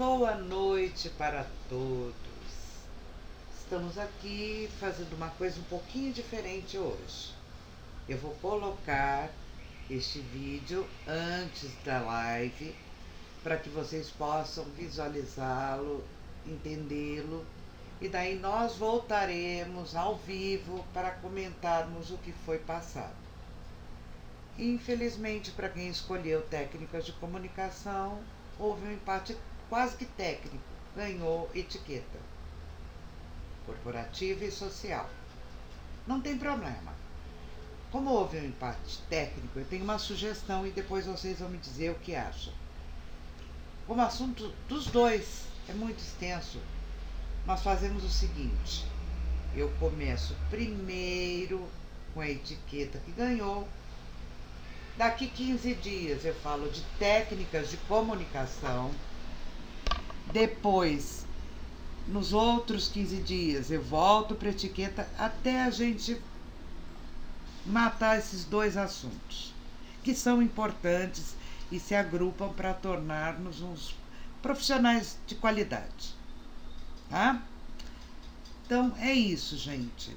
Boa noite para todos. Estamos aqui fazendo uma coisa um pouquinho diferente hoje. Eu vou colocar este vídeo antes da live para que vocês possam visualizá-lo, entendê-lo, e daí nós voltaremos ao vivo para comentarmos o que foi passado. Infelizmente, para quem escolheu técnicas de comunicação, houve um empate quase que técnico, ganhou etiqueta corporativa e social. Não tem problema. Como houve um empate técnico, eu tenho uma sugestão e depois vocês vão me dizer o que acham. Como o assunto dos dois é muito extenso, nós fazemos o seguinte: eu começo primeiro com a etiqueta que ganhou. Daqui 15 dias eu falo de técnicas de comunicação. Depois, nos outros 15 dias, eu volto para a etiqueta até a gente matar esses dois assuntos, que são importantes e se agrupam para tornar-nos uns profissionais de qualidade. Tá? Então é isso, gente.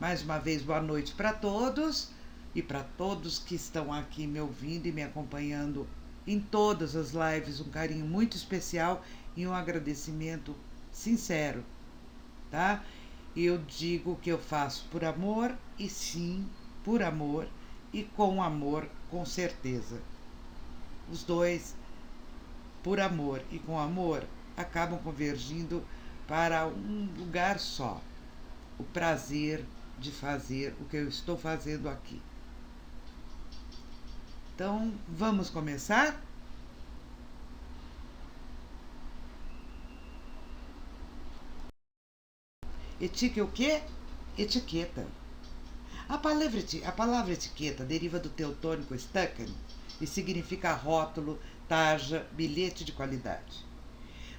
Mais uma vez, boa noite para todos e para todos que estão aqui me ouvindo e me acompanhando em todas as lives. Um carinho muito especial e um agradecimento sincero, tá? Eu digo que eu faço por amor, e sim, por amor, e com amor, com certeza. Os dois, por amor e com amor, acabam convergindo para um lugar só: o prazer de fazer o que eu estou fazendo aqui. Então, vamos começar? Etique o quê? Etiqueta. A palavra etiqueta deriva do teutônico "stucken" e significa rótulo, tarja, bilhete de qualidade.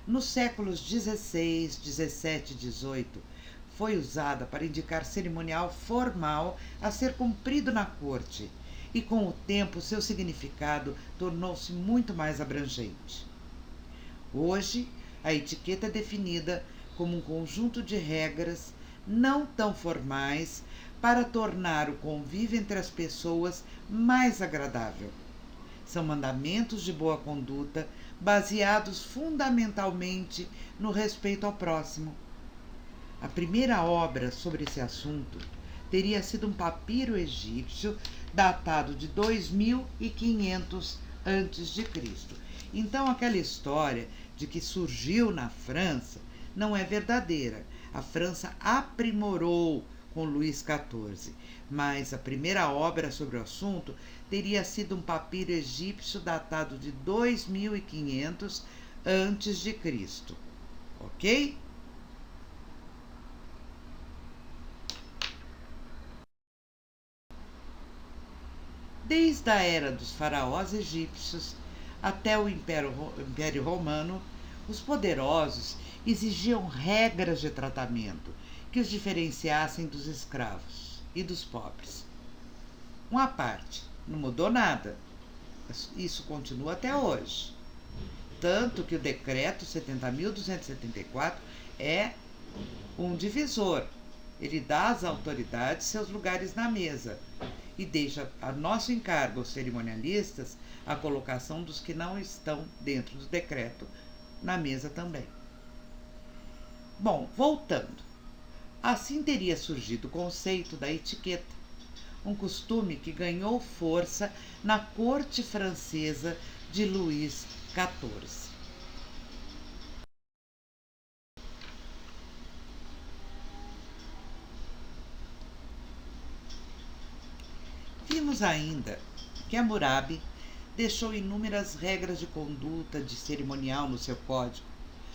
Nos séculos XVI, XVII e XVIII, foi usada para indicar cerimonial formal a ser cumprido na corte, e com o tempo seu significado tornou-se muito mais abrangente. Hoje, a etiqueta é definida como um conjunto de regras não tão formais para tornar o convívio entre as pessoas mais agradável. São mandamentos de boa conduta baseados fundamentalmente no respeito ao próximo. A primeira obra sobre esse assunto teria sido um papiro egípcio datado de 2500 a.C. Então, aquela história de que surgiu na França não é verdadeira. A França aprimorou com Luís XIV, mas a primeira obra sobre o assunto teria sido um papiro egípcio datado de 2500 a.C. Ok? Desde a era dos faraós egípcios até o Império Romano, os poderosos exigiam regras de tratamento que os diferenciassem dos escravos e dos pobres. Uma parte, não mudou nada. Isso continua até hoje. Tanto que o decreto 70.274 é um divisor. Ele dá às autoridades seus lugares na mesa e deixa a nosso encargo, os cerimonialistas, a colocação dos que não estão dentro do decreto na mesa também. Bom, voltando. Assim teria surgido o conceito da etiqueta, um costume que ganhou força na corte francesa de Luís XIV. Vimos ainda que Hammurabi deixou inúmeras regras de conduta de cerimonial no seu código,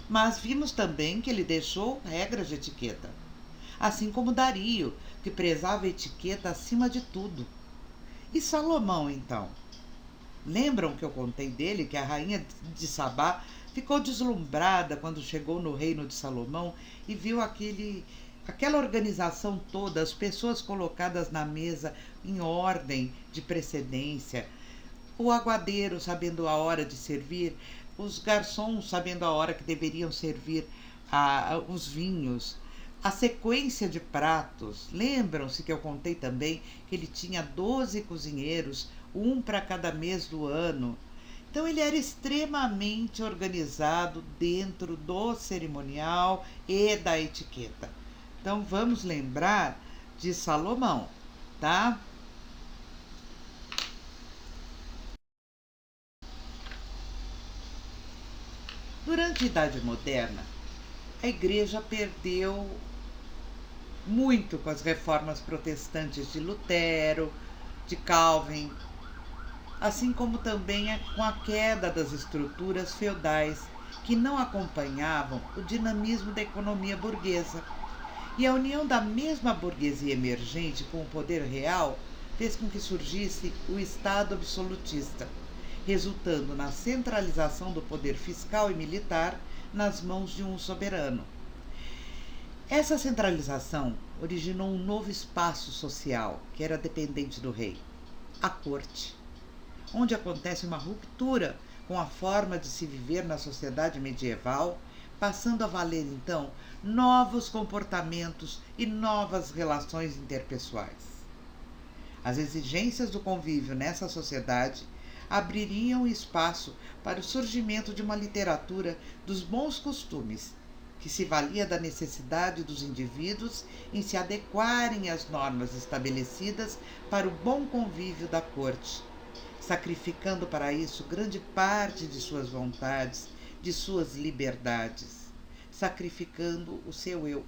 mas vimos também que ele deixou regras de etiqueta, assim como Dario, que prezava a etiqueta acima de tudo. E Salomão, então? Lembram que eu contei dele que a rainha de Sabá ficou deslumbrada quando chegou no reino de Salomão e viu aquela organização toda, as pessoas colocadas na mesa em ordem de precedência, o aguadeiro sabendo a hora de servir, os garçons sabendo a hora que deveriam servir os vinhos, a sequência de pratos. Lembram-se que eu contei também que ele tinha 12 cozinheiros, um para cada mês do ano. Então ele era extremamente organizado dentro do cerimonial e da etiqueta. Então vamos lembrar de Salomão, tá? Durante a Idade Moderna, a Igreja perdeu muito com as reformas protestantes de Lutero, de Calvin, assim como também com a queda das estruturas feudais que não acompanhavam o dinamismo da economia burguesa. E a união da mesma burguesia emergente com o poder real fez com que surgisse o Estado absolutista, resultando na centralização do poder fiscal e militar nas mãos de um soberano. Essa centralização originou um novo espaço social que era dependente do rei, a corte, onde acontece uma ruptura com a forma de se viver na sociedade medieval, passando a valer então novos comportamentos e novas relações interpessoais. As exigências do convívio nessa sociedade abririam espaço para o surgimento de uma literatura dos bons costumes, que se valia da necessidade dos indivíduos em se adequarem às normas estabelecidas para o bom convívio da corte, sacrificando para isso grande parte de suas vontades, de suas liberdades, sacrificando o seu eu.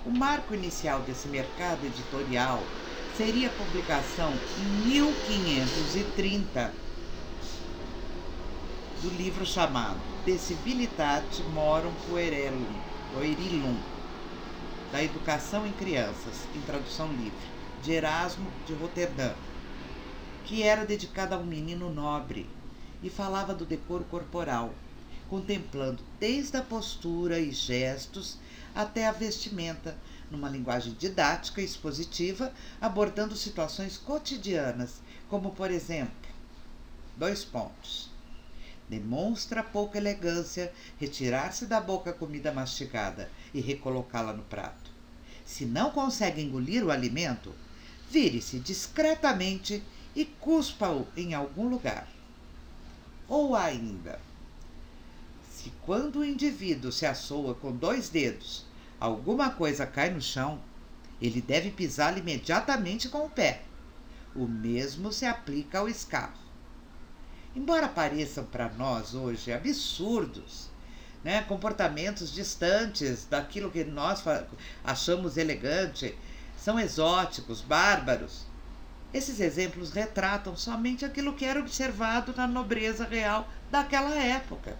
O marco inicial desse mercado editorial seria a publicação em 1530 do livro chamado De Civilitate Morum Puerilum, da Educação em Crianças, em tradução livre, de Erasmo de Roterdã, que era dedicado a um menino nobre e falava do decoro corporal, contemplando desde a postura e gestos até a vestimenta, numa linguagem didática e expositiva, abordando situações cotidianas, como, por exemplo, demonstra pouca elegância retirar-se da boca a comida mastigada e recolocá-la no prato. Se não consegue engolir o alimento, vire-se discretamente e cuspa-o em algum lugar. Ou ainda, se quando o indivíduo se assoa com 2 dedos, alguma coisa cai no chão, ele deve pisá-la imediatamente com o pé. O mesmo se aplica ao escarro. Embora pareçam para nós hoje absurdos, né, comportamentos distantes daquilo que nós achamos elegante, são exóticos, bárbaros, esses exemplos retratam somente aquilo que era observado na nobreza real daquela época.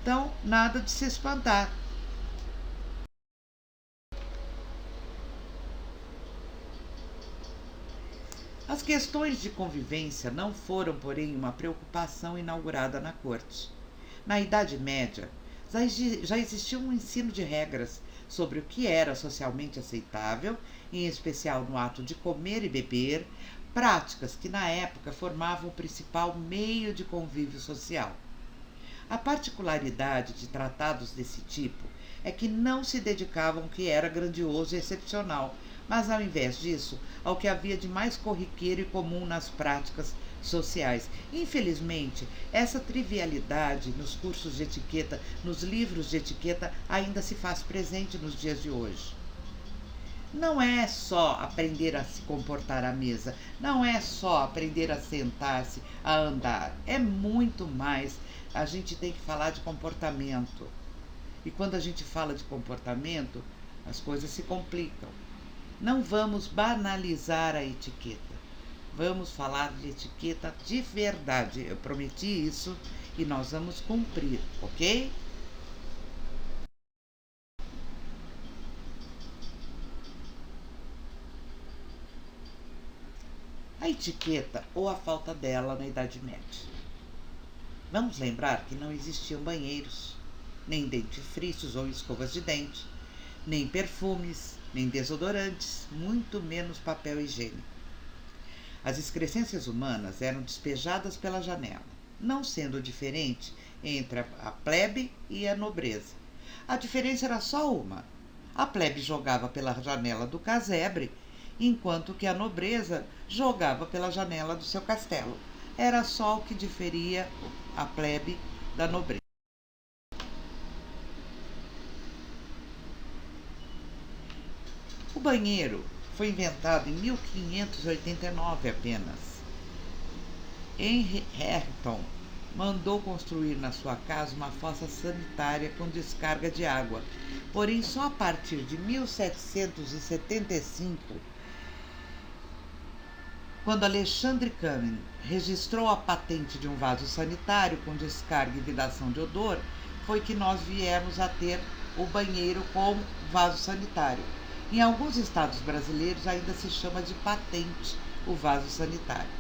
Então, nada de se espantar. As questões de convivência não foram, porém, uma preocupação inaugurada na corte. Na Idade Média, já existia um ensino de regras sobre o que era socialmente aceitável, em especial no ato de comer e beber, práticas que na época formavam o principal meio de convívio social. A particularidade de tratados desse tipo é que não se dedicavam ao que era grandioso e excepcional, mas ao invés disso, ao que havia de mais corriqueiro e comum nas práticas sociais. Infelizmente, essa trivialidade nos cursos de etiqueta, nos livros de etiqueta, ainda se faz presente nos dias de hoje. Não é só aprender a se comportar à mesa, não é só aprender a sentar-se, a andar, é muito mais. A gente tem que falar de comportamento. E quando a gente fala de comportamento, as coisas se complicam. Não vamos banalizar a etiqueta. Vamos falar de etiqueta de verdade. Eu prometi isso e nós vamos cumprir, ok? A etiqueta ou a falta dela na Idade Média. Vamos lembrar que não existiam banheiros, nem dentifrícios ou escovas de dente, nem perfumes, nem desodorantes, muito menos papel higiênico. As excrescências humanas eram despejadas pela janela, não sendo diferente entre a plebe e a nobreza. A diferença era só uma: a plebe jogava pela janela do casebre, enquanto que a nobreza jogava pela janela do seu castelo. Era só o que diferia a plebe da nobreza. O banheiro foi inventado em 1589 apenas. Henry Hareton mandou construir na sua casa uma fossa sanitária com descarga de água, porém só a partir de 1775, quando Alexandre Camin registrou a patente de um vaso sanitário com descarga e vedação de odor, foi que nós viemos a ter o banheiro com vaso sanitário. Em alguns estados brasileiros ainda se chama de patente o vaso sanitário,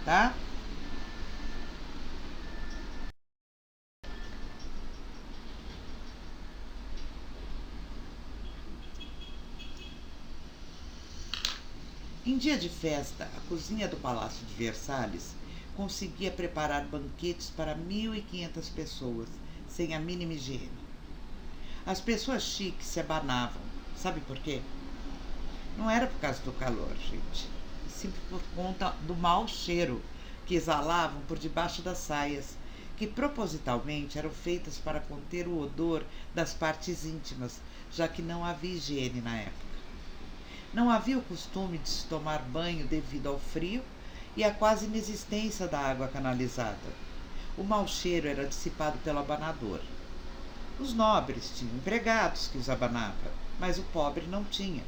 tá? Em dia de festa, a cozinha do Palácio de Versalhes conseguia preparar banquetes para 1.500 pessoas, sem a mínima higiene. As pessoas chiques se abanavam. Sabe por quê? Não era por causa do calor, gente. Sim por conta do mau cheiro que exalavam por debaixo das saias, que propositalmente eram feitas para conter o odor das partes íntimas, já que não havia higiene na época. Não havia o costume de se tomar banho devido ao frio e à quase inexistência da água canalizada. O mau cheiro era dissipado pelo abanador. Os nobres tinham empregados que os abanavam, mas o pobre não tinha.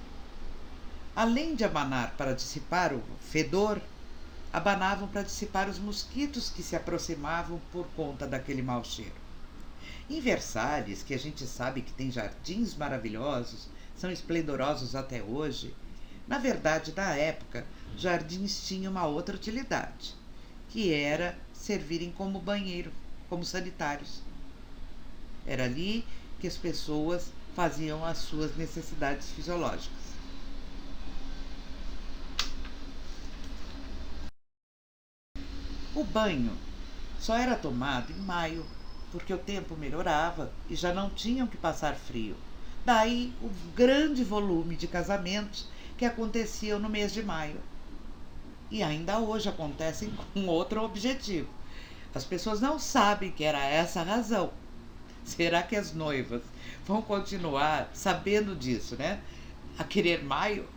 Além de abanar para dissipar o fedor, abanavam para dissipar os mosquitos que se aproximavam por conta daquele mau cheiro. Em Versalhes, que a gente sabe que tem jardins maravilhosos, são esplendorosos até hoje, na verdade, na época, jardins tinham uma outra utilidade, que era servirem como banheiro, como sanitários. Era ali que as pessoas faziam as suas necessidades fisiológicas. O banho só era tomado em maio, porque o tempo melhorava e já não tinham que passar frio. Daí o grande volume de casamentos que aconteciam no mês de maio. E ainda hoje acontecem com outro objetivo. As pessoas não sabem que era essa a razão. Será que as noivas vão continuar sabendo disso, né? A querer maio?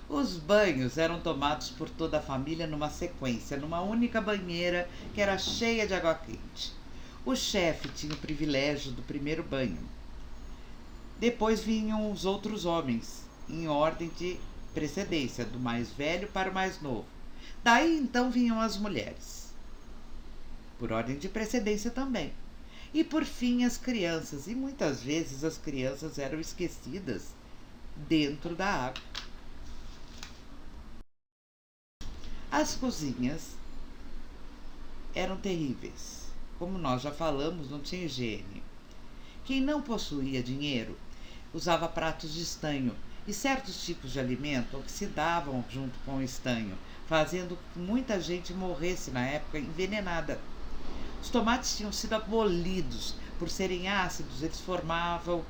Os banhos eram tomados por toda a família numa sequência, numa única banheira que era cheia de água quente. O chefe tinha o privilégio do primeiro banho. Depois vinham os outros homens, em ordem de precedência, do mais velho para o mais novo. Daí então vinham as mulheres, por ordem de precedência também. E por fim as crianças, e muitas vezes as crianças eram esquecidas dentro da água. As cozinhas eram terríveis. Como nós já falamos, não tinha higiene. Quem não possuía dinheiro usava pratos de estanho e certos tipos de alimento oxidavam junto com o estanho, fazendo com que muita gente morresse na época envenenada. Os tomates tinham sido abolidos por serem ácidos, eles formavam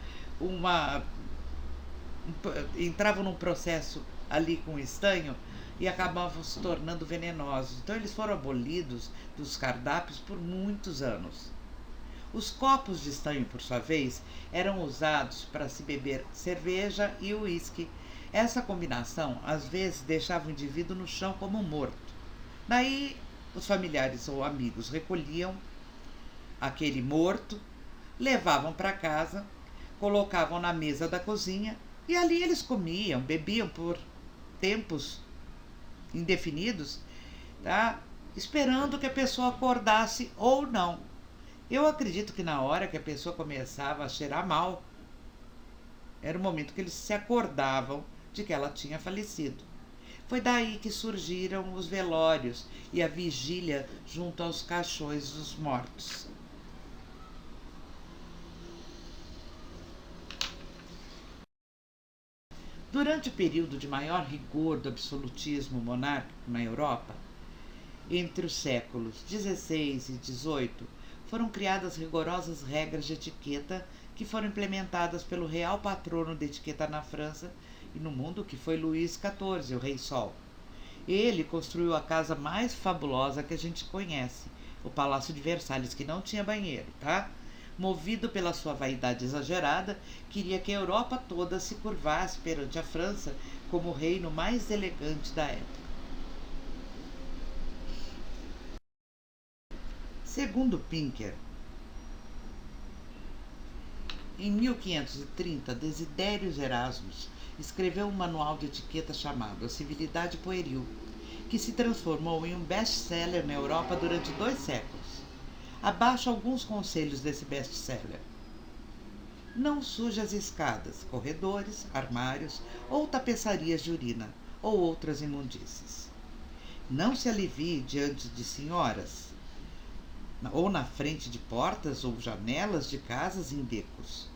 entravam num processo ali com o estanho e acabavam se tornando venenosos. Então eles foram abolidos dos cardápios por muitos anos. Os copos de estanho, por sua vez, eram usados para se beber cerveja e uísque. Essa combinação, às vezes, deixava o indivíduo no chão como morto. Daí, os familiares ou amigos recolhiam aquele morto, levavam para casa, colocavam na mesa da cozinha e ali eles comiam, bebiam por tempos indefinidos, tá? Esperando que a pessoa acordasse ou não. Eu acredito que na hora que a pessoa começava a cheirar mal, era o momento que eles se acordavam de que ela tinha falecido. Foi daí que surgiram os velórios e a vigília junto aos caixões dos mortos. Durante o período de maior rigor do absolutismo monárquico na Europa, entre os séculos XVI e XVIII, foram criadas rigorosas regras de etiqueta que foram implementadas pelo real patrono da etiqueta na França e no mundo, que foi Luís XIV, o Rei Sol. Ele construiu a casa mais fabulosa que a gente conhece, o Palácio de Versalhes, que não tinha banheiro, tá? Movido pela sua vaidade exagerada, queria que a Europa toda se curvasse perante a França como o reino mais elegante da época. Segundo Pinker, em 1530, Desiderius Erasmus escreveu um manual de etiqueta chamado A Civilidade Pueril, que se transformou em um best-seller na Europa durante 2 séculos. Abaixo alguns conselhos desse best-seller. Não suje as escadas, corredores, armários ou tapeçarias de urina ou outras imundícies. Não se alivie diante de senhoras ou na frente de portas ou janelas de casas em becos.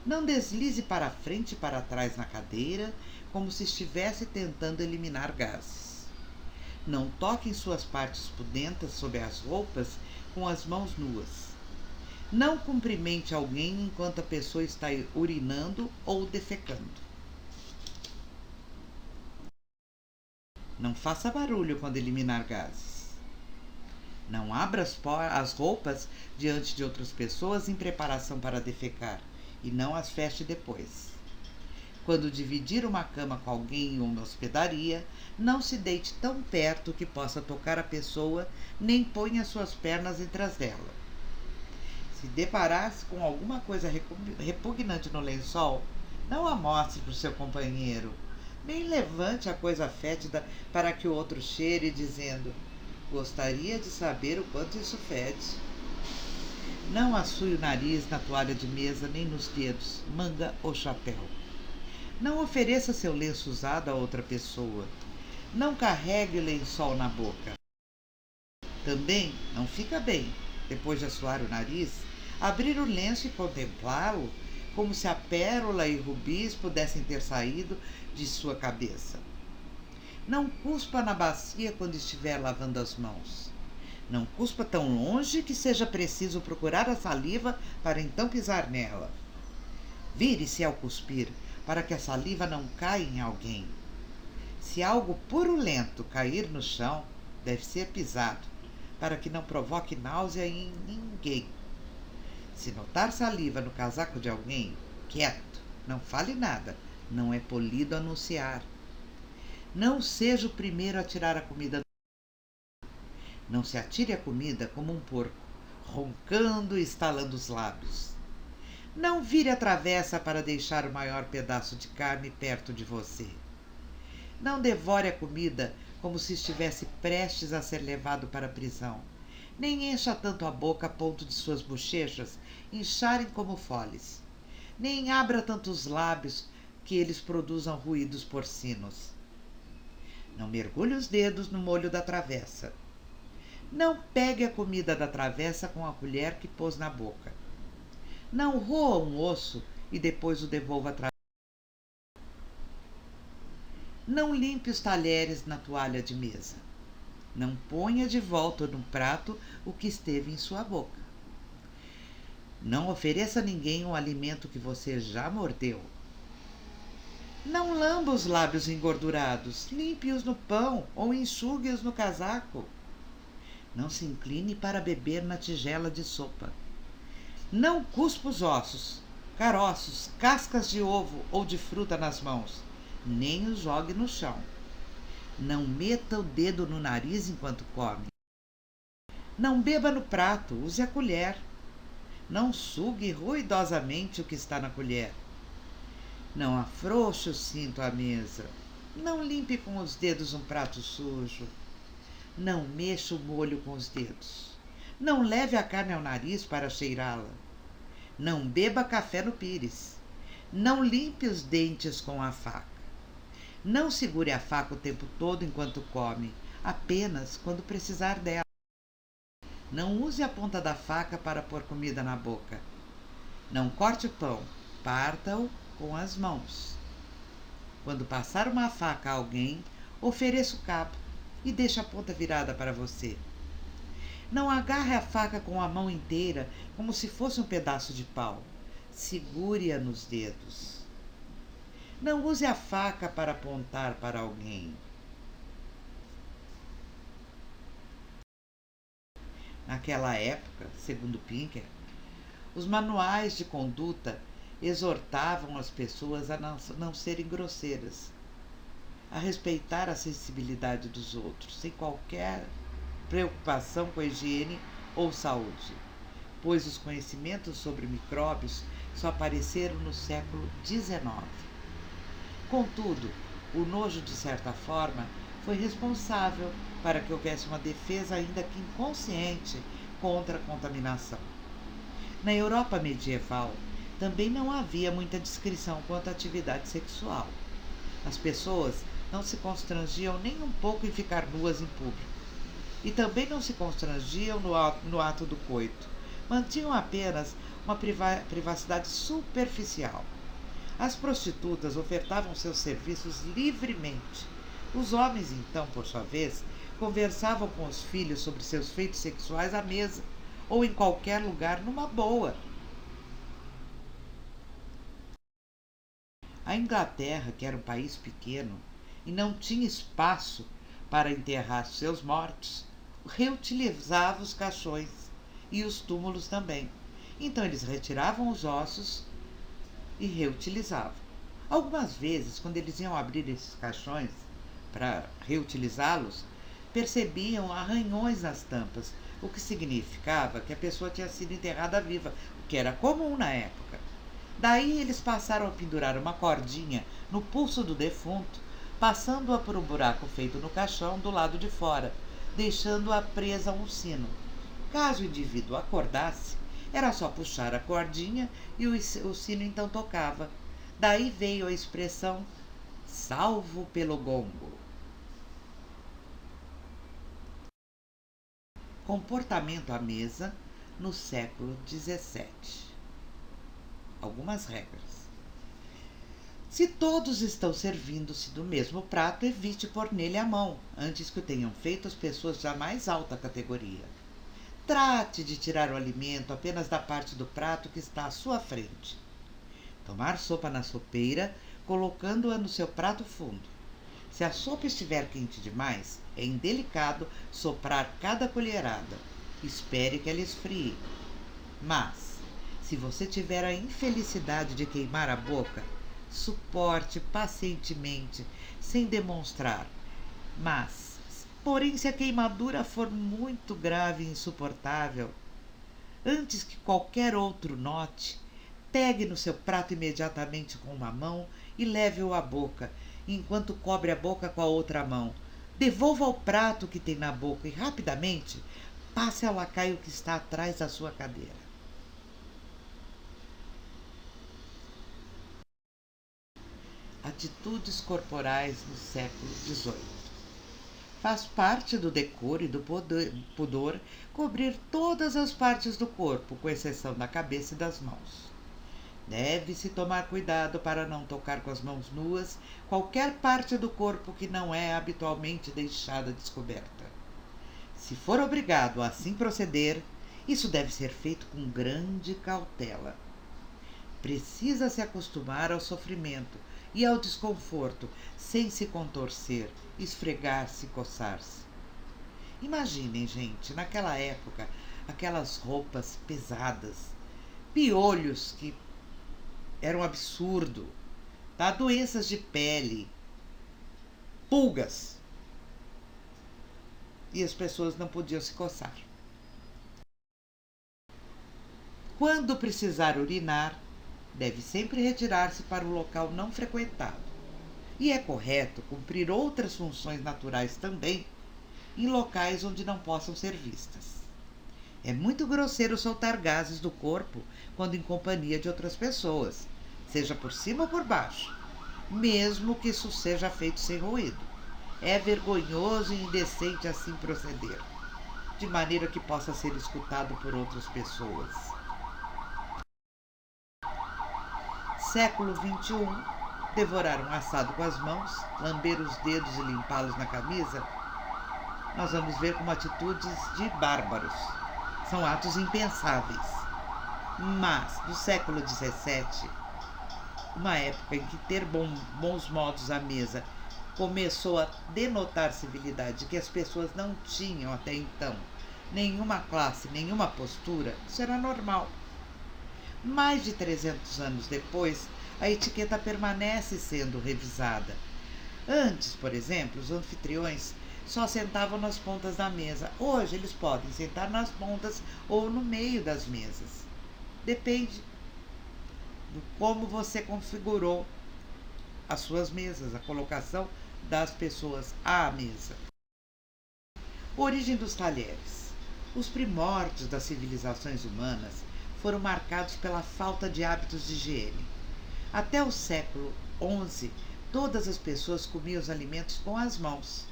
Não deslize para a frente e para trás na cadeira, como se estivesse tentando eliminar gases. Não toque em suas partes pudentas sob as roupas com as mãos nuas. Não cumprimente alguém enquanto a pessoa está urinando ou defecando. Não faça barulho quando eliminar gases. Não abra as roupas diante de outras pessoas em preparação para defecar e não as feche depois. Quando dividir uma cama com alguém em uma hospedaria, não se deite tão perto que possa tocar a pessoa, nem ponha suas pernas entre as dela. Se deparar-se com alguma coisa repugnante no lençol, não a mostre para o seu companheiro, nem levante a coisa fétida para que o outro cheire, dizendo: gostaria de saber o quanto isso fede. Não assue o nariz na toalha de mesa nem nos dedos, manga ou chapéu. Não ofereça seu lenço usado a outra pessoa. Não carregue o lençol na boca. Também não fica bem, depois de assoar o nariz, abrir o lenço e contemplá-lo como se a pérola e rubis pudessem ter saído de sua cabeça. Não cuspa na bacia quando estiver lavando as mãos. Não cuspa tão longe que seja preciso procurar a saliva para então pisar nela. Vire-se ao cuspir, para que a saliva não caia em alguém. Se algo purulento cair no chão, deve ser pisado, para que não provoque náusea em ninguém. Se notar saliva no casaco de alguém, quieto, não fale nada, não é polido anunciar. Não seja o primeiro a tirar a comida. Não se atire a comida como um porco, roncando e estalando os lábios. Não vire a travessa para deixar o maior pedaço de carne perto de você. Não devore a comida como se estivesse prestes a ser levado para a prisão. Nem encha tanto a boca a ponto de suas bochechas incharem como foles. Nem abra tantos lábios que eles produzam ruídos porcinos. Não mergulhe os dedos no molho da travessa. Não pegue a comida da travessa com a colher que pôs na boca. Não roa um osso e depois o devolva à travessa. Não limpe os talheres na toalha de mesa. Não ponha de volta no prato o que esteve em sua boca. Não ofereça a ninguém um alimento que você já mordeu. Não lamba os lábios engordurados, limpe-os no pão ou enxugue-os no casaco. Não se incline para beber na tigela de sopa. Não cuspa os ossos, caroços, cascas de ovo ou de fruta nas mãos, nem os jogue no chão. Não meta o dedo no nariz enquanto come. Não beba no prato, use a colher. Não sugue ruidosamente o que está na colher. Não afrouxe o cinto à mesa. Não limpe com os dedos um prato sujo. Não mexa o molho com os dedos. Não leve a carne ao nariz para cheirá-la. Não beba café no pires. Não limpe os dentes com a faca. Não segure a faca o tempo todo enquanto come, apenas quando precisar dela. Não use a ponta da faca para pôr comida na boca. Não corte o pão, parta-o com as mãos. Quando passar uma faca a alguém, ofereça o cabo e deixe a ponta virada para você. Não agarre a faca com a mão inteira como se fosse um pedaço de pau. Segure-a nos dedos. Não use a faca para apontar para alguém. Naquela época, segundo Pinker, os manuais de conduta exortavam as pessoas a não serem grosseiras, a respeitar a sensibilidade dos outros, sem qualquer preocupação com a higiene ou saúde, pois os conhecimentos sobre micróbios só apareceram no século XIX. Contudo, o nojo, de certa forma, foi responsável para que houvesse uma defesa, ainda que inconsciente, contra a contaminação. Na Europa medieval, também não havia muita descrição quanto à atividade sexual. As pessoas não se constrangiam nem um pouco em ficar nuas em público. E também não se constrangiam no ato do coito. Mantinham apenas uma privacidade superficial. As prostitutas ofertavam seus serviços livremente. Os homens, então, por sua vez, conversavam com os filhos sobre seus feitos sexuais à mesa ou em qualquer lugar numa boa. A Inglaterra, que era um país pequeno e não tinha espaço para enterrar seus mortos, reutilizava os caixões e os túmulos também. Então eles retiravam os ossos e reutilizavam. Algumas vezes, quando eles iam abrir esses caixões para reutilizá-los, percebiam arranhões nas tampas, o que significava que a pessoa tinha sido enterrada viva, o que era comum na época. Daí eles passaram a pendurar uma cordinha no pulso do defunto, passando-a por um buraco feito no caixão do lado de fora, deixando-a presa a um sino. Caso o indivíduo acordasse, era só puxar a cordinha e o sino então tocava. Daí veio a expressão salvo pelo gongo. Comportamento à mesa no século XVII. Algumas regras. Se todos estão servindo-se do mesmo prato, evite pôr nele a mão, antes que o tenham feito as pessoas da mais alta categoria. Trate de tirar o alimento apenas da parte do prato que está à sua frente. Tomar sopa na sopeira, colocando-a no seu prato fundo. Se a sopa estiver quente demais, é indelicado soprar cada colherada. Espere que ela esfrie. Mas, se você tiver a infelicidade de queimar a boca, suporte pacientemente, sem demonstrar. Mas, porém, se a queimadura for muito grave e insuportável, antes que qualquer outro note, pegue no seu prato imediatamente com uma mão e leve-o à boca, enquanto cobre a boca com a outra mão. Devolva o prato que tem na boca e, rapidamente, passe ao lacaio que está atrás da sua cadeira. Atitudes corporais no século XVIII. Faz parte do decoro e do pudor cobrir todas as partes do corpo, com exceção da cabeça e das mãos. Deve-se tomar cuidado para não tocar com as mãos nuas qualquer parte do corpo que não é habitualmente deixada descoberta. Se for obrigado a assim proceder, isso deve ser feito com grande cautela. Precisa se acostumar ao sofrimento e ao desconforto, sem se contorcer, esfregar-se e coçar-se. Imaginem, gente, naquela época, aquelas roupas pesadas, piolhos que eram um absurdo, tá? Doenças de pele, pulgas. E as pessoas não podiam se coçar. Quando precisar urinar, deve sempre retirar-se para um local não frequentado. E é correto cumprir outras funções naturais também em locais onde não possam ser vistas. É muito grosseiro soltar gases do corpo quando em companhia de outras pessoas, seja por cima ou por baixo, mesmo que isso seja feito sem ruído. É vergonhoso e indecente assim proceder, de maneira que possa ser escutado por outras pessoas. Século XXI, devorar um assado com as mãos, lamber os dedos e limpá-los na camisa, nós vamos ver como atitudes de bárbaros. São atos impensáveis. Mas, do século XVII, uma época em que ter bons modos à mesa começou a denotar civilidade que as pessoas não tinham até então nenhuma classe, nenhuma postura, isso era normal. Mais de 300 anos depois, a etiqueta permanece sendo revisada. Antes, por exemplo, os anfitriões só sentavam nas pontas da mesa. Hoje eles podem sentar nas pontas ou no meio das mesas. Depende de como você configurou as suas mesas, a colocação das pessoas à mesa. Origem dos talheres. Os primórdios das civilizações humanas foram marcados pela falta de hábitos de higiene. Até o século XI, todas as pessoas comiam os alimentos com as mãos.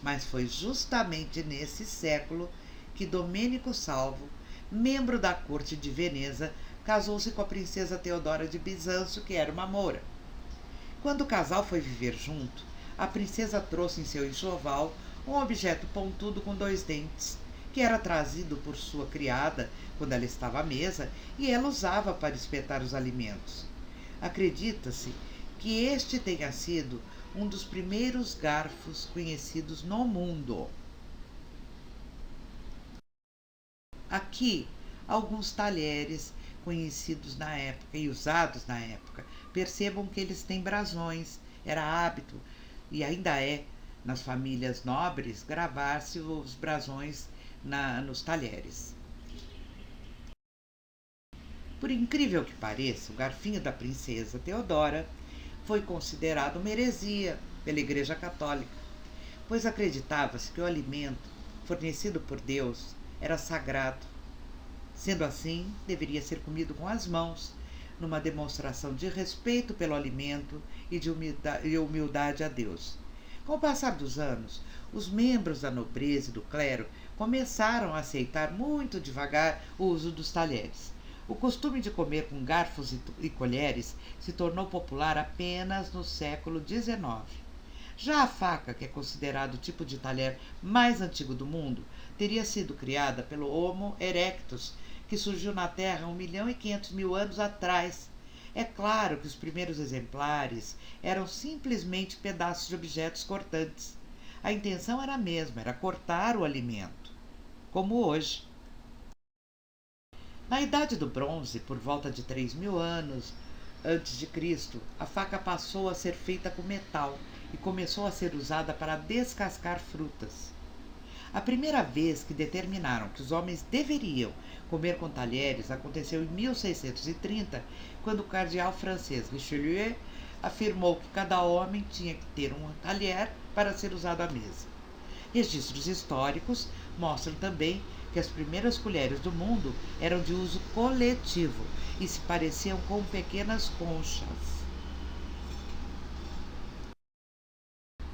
Mas foi justamente nesse século que Domênico Salvo, membro da corte de Veneza, casou-se com a princesa Teodora de Bizâncio, que era uma moura. Quando o casal foi viver junto, a princesa trouxe em seu enxoval um objeto pontudo com 2 dentes, que era trazido por sua criada quando ela estava à mesa e ela usava para espetar os alimentos. Acredita-se que este tenha sido um dos primeiros garfos conhecidos no mundo. Aqui, alguns talheres conhecidos na época e usados na época. Percebam que eles têm brasões. Era hábito, e ainda é, nas famílias nobres, gravar-se os brasões nos talheres. Por incrível que pareça, o garfinho da princesa Teodora foi considerado uma heresia pela Igreja Católica, pois acreditava-se que o alimento fornecido por Deus era sagrado. Sendo assim, deveria ser comido com as mãos, numa demonstração de respeito pelo alimento e de humildade a Deus. Com o passar dos anos, os membros da nobreza e do clero começaram a aceitar muito devagar o uso dos talheres. O costume de comer com garfos e colheres se tornou popular apenas no século XIX. Já a faca, que é considerado o tipo de talher mais antigo do mundo, teria sido criada pelo Homo erectus, que surgiu na Terra 1.500.000 anos atrás. É claro que os primeiros exemplares eram simplesmente pedaços de objetos cortantes. A intenção era a mesma, era cortar o alimento, como hoje. Na Idade do Bronze, por volta de 3.000 anos antes de Cristo, a faca passou a ser feita com metal e começou a ser usada para descascar frutas. A primeira vez que determinaram que os homens deveriam comer com talheres aconteceu em 1630, quando o cardeal francês Richelieu afirmou que cada homem tinha que ter um talher para ser usado à mesa. Registros históricos mostram também que as primeiras colheres do mundo eram de uso coletivo e se pareciam com pequenas conchas.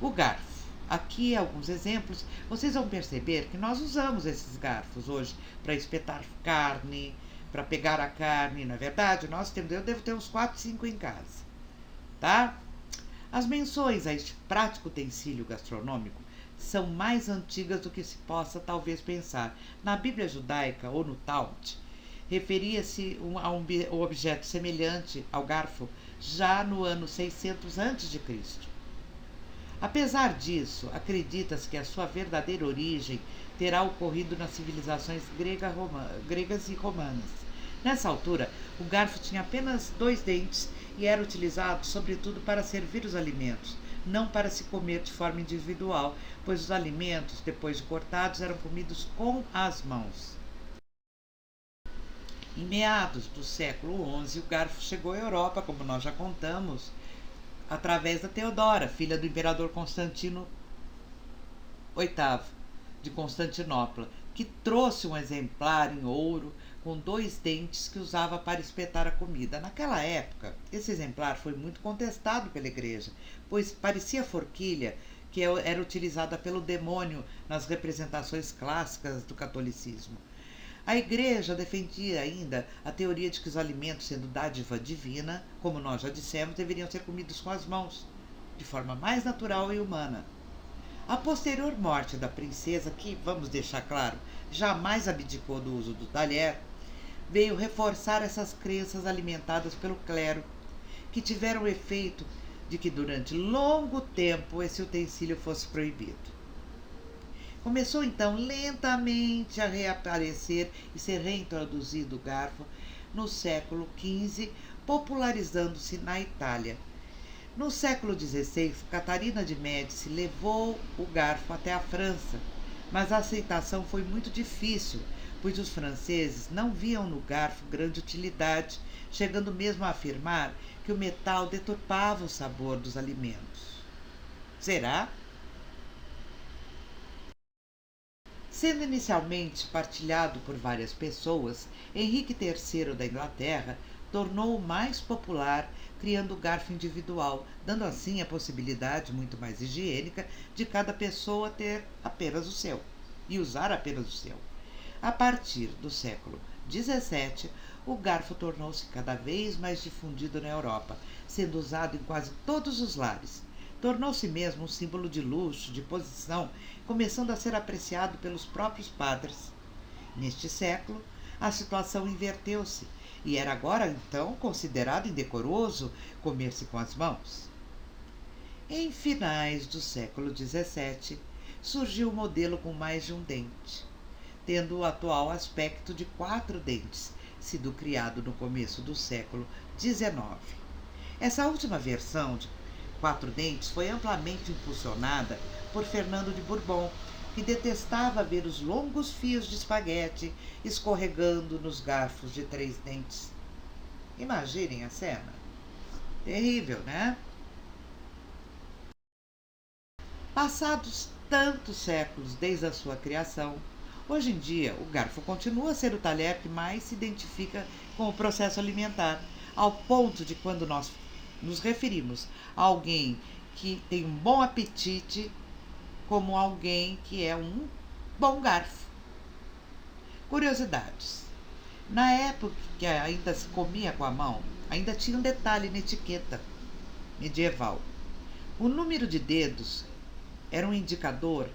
O garfo. Aqui alguns exemplos. Vocês vão perceber que nós usamos esses garfos hoje para espetar carne, para pegar a carne. Na verdade, eu devo ter uns 4, 5 em casa, tá? As menções a este prático utensílio gastronômico são mais antigas do que se possa talvez pensar. Na Bíblia judaica ou no Talmud, referia-se a um objeto semelhante ao garfo já no ano 600 a.C. Apesar disso, acredita-se que a sua verdadeira origem terá ocorrido nas civilizações gregas e romanas. Nessa altura, o garfo tinha apenas 2 dentes e era utilizado sobretudo para servir os alimentos, não para se comer de forma individual, pois os alimentos, depois de cortados, eram comidos com as mãos. Em meados do século XI, o garfo chegou à Europa, como nós já contamos, através da Teodora, filha do imperador Constantino VIII de Constantinopla, que trouxe um exemplar em ouro com 2 dentes que usava para espetar a comida. Naquela época, esse exemplar foi muito contestado pela igreja, pois parecia a forquilha que era utilizada pelo demônio nas representações clássicas do catolicismo. A Igreja defendia ainda a teoria de que os alimentos, sendo dádiva divina, como nós já dissemos, deveriam ser comidos com as mãos, de forma mais natural e humana. A posterior morte da princesa, que, vamos deixar claro, jamais abdicou do uso do talher, veio reforçar essas crenças alimentadas pelo clero, que tiveram o efeito de que durante longo tempo esse utensílio fosse proibido. Começou então lentamente a reaparecer e ser reintroduzido o garfo no século XV, popularizando-se na Itália. No século XVI, Catarina de Médici levou o garfo até a França, mas a aceitação foi muito difícil, pois os franceses não viam no garfo grande utilidade, chegando mesmo a afirmar que o metal deturpava o sabor dos alimentos. Será? Sendo inicialmente partilhado por várias pessoas, Henrique III da Inglaterra tornou-o mais popular, criando o garfo individual, dando assim a possibilidade muito mais higiênica de cada pessoa ter apenas o seu e usar apenas o seu. A partir do século XVII, o garfo tornou-se cada vez mais difundido na Europa, sendo usado em quase todos os lares. Tornou-se mesmo um símbolo de luxo, de posição, começando a ser apreciado pelos próprios padres. Neste século, a situação inverteu-se e era agora então considerado indecoroso comer-se com as mãos. Em finais do século XVII, surgiu o modelo com mais de um dente, tendo o atual aspecto de 4 dentes, sido criado no começo do século XIX. Essa última versão de 4 dentes foi amplamente impulsionada por Fernando de Bourbon, que detestava ver os longos fios de espaguete escorregando nos garfos de 3 dentes. Imaginem a cena. Terrível, né? Passados tantos séculos desde a sua criação, hoje em dia o garfo continua a ser o talher que mais se identifica com o processo alimentar, ao ponto de quando nós nos referimos a alguém que tem um bom apetite como alguém que é um bom garfo. Curiosidades. Na época que ainda se comia com a mão, ainda tinha um detalhe na etiqueta medieval. O número de dedos era um indicador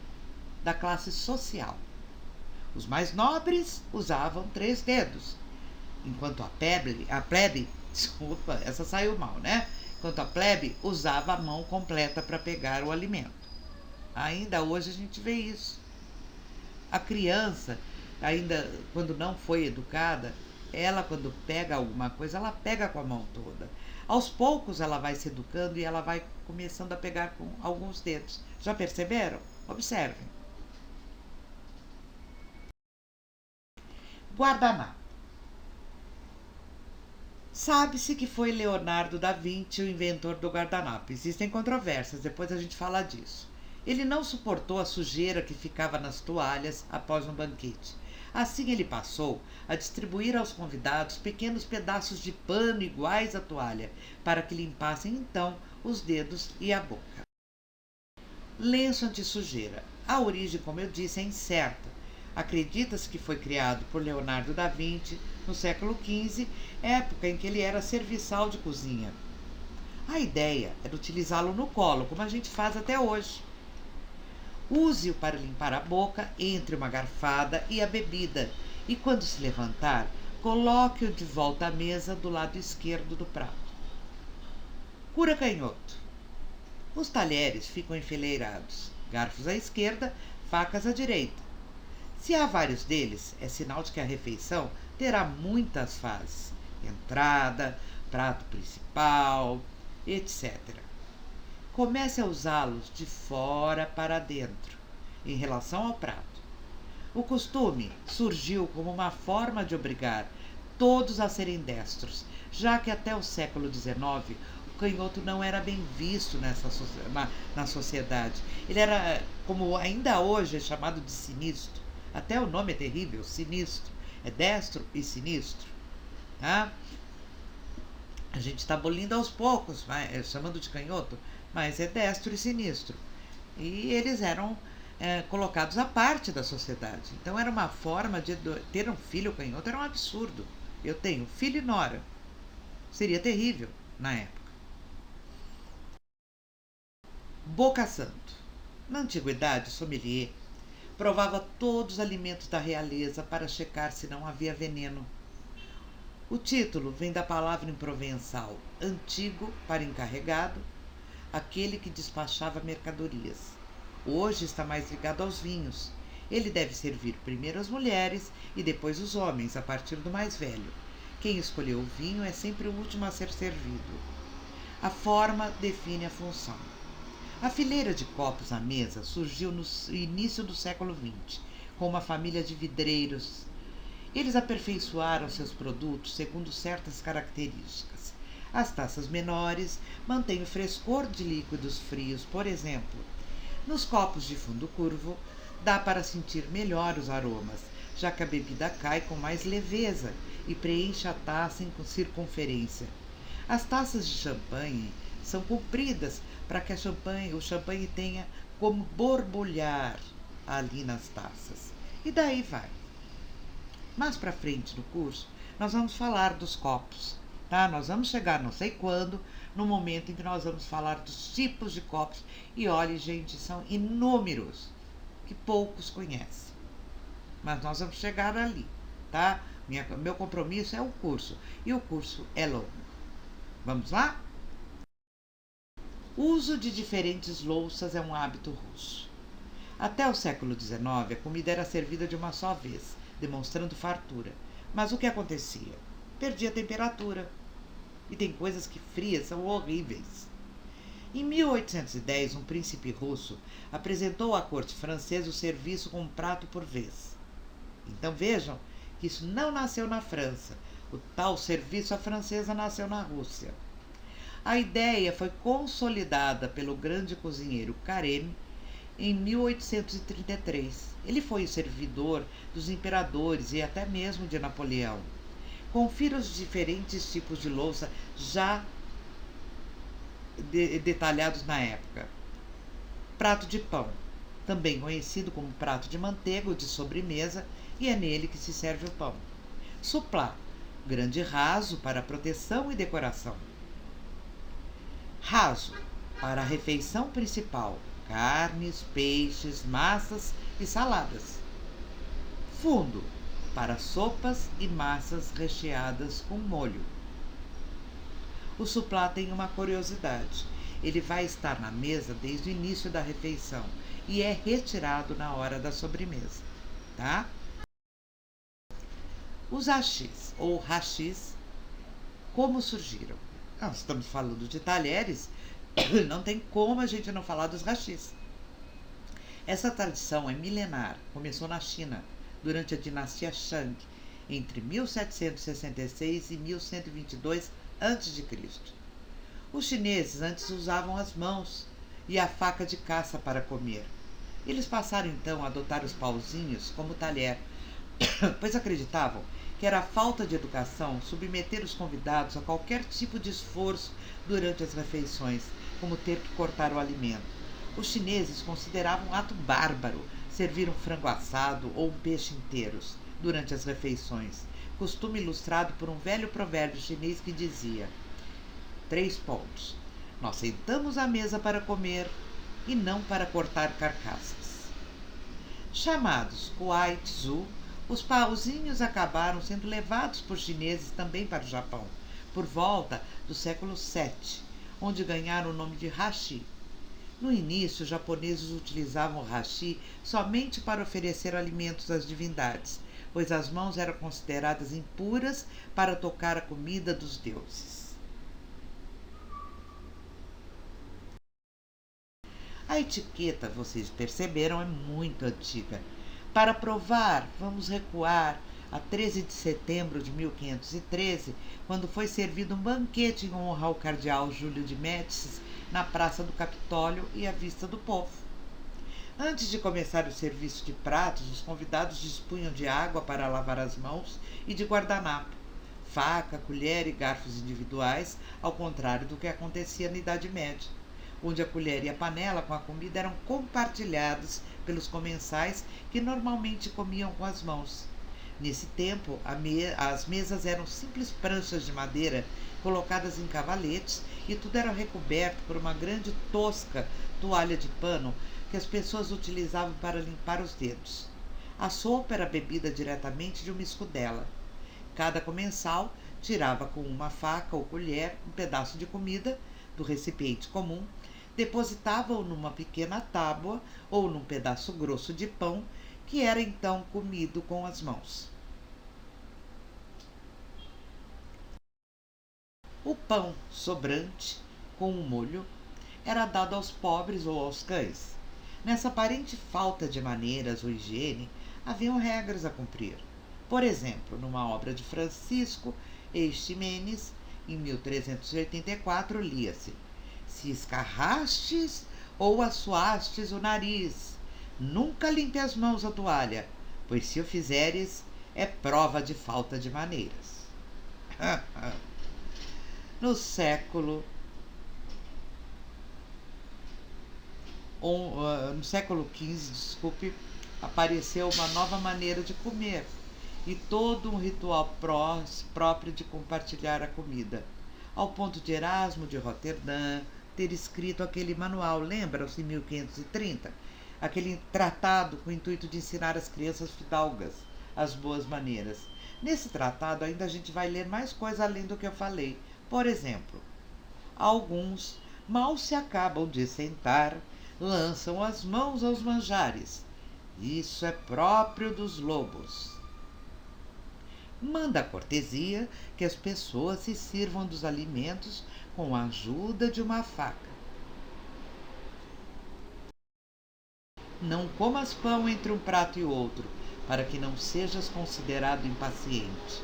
da classe social. Os mais nobres usavam 3 dedos, enquanto a plebe, desculpa, essa saiu mal, né? Enquanto a plebe usava a mão completa para pegar o alimento. Ainda hoje a gente vê isso. A criança, ainda quando não foi educada, ela quando pega alguma coisa, ela pega com a mão toda. Aos poucos ela vai se educando e ela vai começando a pegar com alguns dedos. Já perceberam? Observem. Guardanapo. Sabe-se que foi Leonardo da Vinci o inventor do guardanapo. Existem controvérsias, depois a gente fala disso. Ele não suportou a sujeira que ficava nas toalhas após um banquete. Assim ele passou a distribuir aos convidados pequenos pedaços de pano iguais à toalha, para que limpassem então os dedos e a boca. Lenço anti-sujeira. A origem, como eu disse, é incerta. Acredita-se que foi criado por Leonardo da Vinci no século XV, época em que ele era serviçal de cozinha. A ideia era utilizá-lo no colo, como a gente faz até hoje. Use-o para limpar a boca entre uma garfada e a bebida, e quando se levantar, coloque-o de volta à mesa do lado esquerdo do prato. Cura canhoto. Os talheres ficam enfileirados, garfos à esquerda, facas à direita. Se há vários deles, é sinal de que a refeição terá muitas fases: entrada, prato principal, etc. Comece a usá-los de fora para dentro, em relação ao prato. O costume surgiu como uma forma de obrigar todos a serem destros, já que até o século XIX o canhoto não era bem visto na sociedade. Ele era, como ainda hoje é chamado de sinistro. Até o nome é terrível, sinistro. É destro e sinistro. Tá? A gente está abolindo aos poucos, chamando de canhoto, mas é destro e sinistro. E eles eram colocados à parte da sociedade. Então era uma forma de ter um filho canhoto, era um absurdo. Eu tenho filho e nora. Seria terrível na época. Boca Santo. Na antiguidade, o sommelier provava todos os alimentos da realeza para checar se não havia veneno. O título vem da palavra em provençal antigo para encarregado, aquele que despachava mercadorias. Hoje está mais ligado aos vinhos. Ele deve servir primeiro as mulheres e depois os homens, a partir do mais velho. Quem escolheu o vinho é sempre o último a ser servido. A forma define a função. A fileira de copos à mesa surgiu no início do século XX, com uma família de vidreiros. Eles aperfeiçoaram seus produtos segundo certas características. As taças menores mantêm o frescor de líquidos frios, por exemplo. Nos copos de fundo curvo, dá para sentir melhor os aromas, já que a bebida cai com mais leveza e preenche a taça em circunferência. As taças de champanhe são compridas para que o champanhe tenha como borbulhar ali nas taças. E daí vai. Mais para frente no curso, nós vamos falar dos copos, tá? Nós vamos chegar não sei quando, no momento em que nós vamos falar dos tipos de copos. E olhe, gente, são inúmeros, que poucos conhecem. Mas nós vamos chegar ali, tá? Meu compromisso é o curso, e o curso é longo. Vamos lá? O uso de diferentes louças é um hábito russo. Até o século XIX, a comida era servida de uma só vez, demonstrando fartura. Mas o que acontecia? Perdia a temperatura. E tem coisas que frias são horríveis. Em 1810, um príncipe russo apresentou à corte francesa o serviço com um prato por vez. Então vejam que isso não nasceu na França. O tal serviço à francesa nasceu na Rússia. A ideia foi consolidada pelo grande cozinheiro Carême em 1833. Ele foi o servidor dos imperadores e até mesmo de Napoleão. Confira os diferentes tipos de louça já detalhados na época. Prato de pão, também conhecido como prato de manteiga ou de sobremesa, e é nele que se serve o pão. Suplá, grande raso para proteção e decoração. Raso, para a refeição principal, carnes, peixes, massas e saladas. Fundo, para sopas e massas recheadas com molho. O suplá tem uma curiosidade. Ele vai estar na mesa desde o início da refeição e é retirado na hora da sobremesa, tá? Os hachis, ou rachis, como surgiram? Nós estamos falando de talheres, não tem como a gente não falar dos rachis. Essa tradição é milenar, começou na China, durante a dinastia Shang, entre 1766 e 1122 a.C. Os chineses antes usavam as mãos e a faca de caça para comer. Eles passaram então a adotar os pauzinhos como talher, pois acreditavam que era a falta de educação submeter os convidados a qualquer tipo de esforço durante as refeições, como ter que cortar o alimento. Os chineses consideravam um ato bárbaro servir um frango assado ou um peixe inteiros durante as refeições, costume ilustrado por um velho provérbio chinês que dizia: 3 pontos. Nós sentamos à mesa para comer e não para cortar carcaças. Chamados Kuai Tzu, os pauzinhos acabaram sendo levados por chineses também para o Japão, por volta do século VII, onde ganharam o nome de hashi. No início, os japoneses utilizavam o hashi somente para oferecer alimentos às divindades, pois as mãos eram consideradas impuras para tocar a comida dos deuses. A etiqueta, vocês perceberam, é muito antiga. Para provar, vamos recuar a 13 de setembro de 1513, quando foi servido um banquete em honra ao cardeal Júlio de Médicis na Praça do Capitólio e à vista do povo. Antes de começar o serviço de pratos, os convidados dispunham de água para lavar as mãos e de guardanapo, faca, colher e garfos individuais, ao contrário do que acontecia na Idade Média. onde a colher e a panela com a comida eram compartilhados pelos comensais que normalmente comiam com as mãos. Nesse tempo, as mesas eram simples pranchas de madeira colocadas em cavaletes e tudo era recoberto por uma grande tosca toalha de pano que as pessoas utilizavam para limpar os dedos. A sopa era bebida diretamente de uma escudela. Cada comensal tirava com uma faca ou colher um pedaço de comida do recipiente comum, depositava-o numa pequena tábua ou num pedaço grosso de pão, que era então comido com as mãos. O pão sobrante, com um molho, era dado aos pobres ou aos cães. Nessa aparente falta de maneiras ou higiene, haviam regras a cumprir. Por exemplo, numa obra de Francisco Eiximenes, em 1384, lia-se: se escarrastes ou assoastes o nariz, nunca limpe as mãos à toalha, pois se o fizeres, é prova de falta de maneiras. No século no século XV, apareceu uma nova maneira de comer e todo um ritual próprio de compartilhar a comida, ao ponto de Erasmo de Roterdã ter escrito aquele manual, lembram-se, em 1530? Aquele tratado com o intuito de ensinar as crianças fidalgas as boas maneiras. Nesse tratado ainda a gente vai ler mais coisa além do que eu falei. Por exemplo, alguns mal se acabam de sentar, lançam as mãos aos manjares. Isso é próprio dos lobos. Manda a cortesia que as pessoas se sirvam dos alimentos com a ajuda de uma faca. Não comas pão entre um prato e outro, para que não sejas considerado impaciente.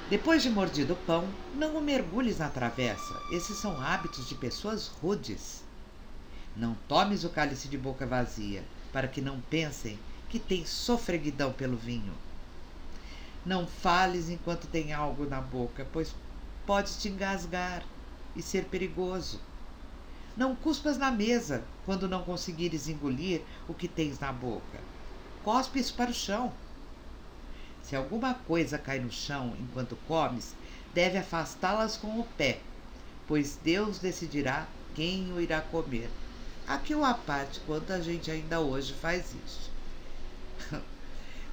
Depois de mordido o pão, não o mergulhes na travessa. Esses são hábitos de pessoas rudes. Não tomes o cálice de boca vazia, para que não pensem que tens sofreguidão pelo vinho. Não fales enquanto tem algo na boca, pois pode te engasgar e ser perigoso. Não cuspas na mesa quando não conseguires engolir o que tens na boca. Cospe isso para o chão. Se alguma coisa cai no chão enquanto comes, deve afastá-las com o pé, pois Deus decidirá quem o irá comer. Aqui uma parte, quanta gente ainda hoje faz isso.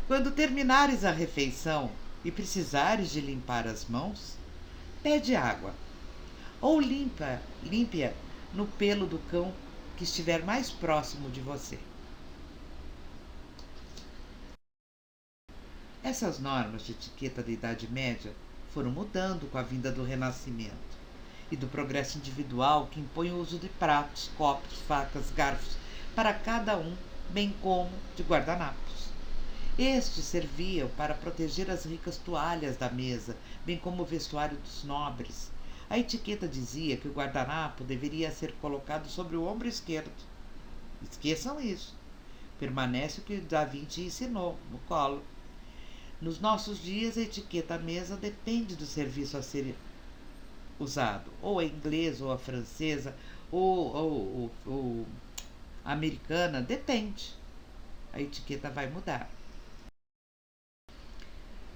Quando terminares a refeição e precisares de limpar as mãos, pede água ou limpe-a no pelo do cão que estiver mais próximo de você. Essas normas de etiqueta da Idade Média foram mudando com a vinda do Renascimento e do progresso individual que impõe o uso de pratos, copos, facas, garfos para cada um, bem como de guardanapos. Estes serviam para proteger as ricas toalhas da mesa, bem como o vestuário dos nobres. A etiqueta dizia que o guardanapo deveria ser colocado sobre o ombro esquerdo. Esqueçam isso. Permanece o que Da Vinci ensinou, no colo. Nos nossos dias, a etiqueta à mesa depende do serviço a ser usado, ou a inglesa, ou a francesa, ou a americana, depende. A etiqueta vai mudar.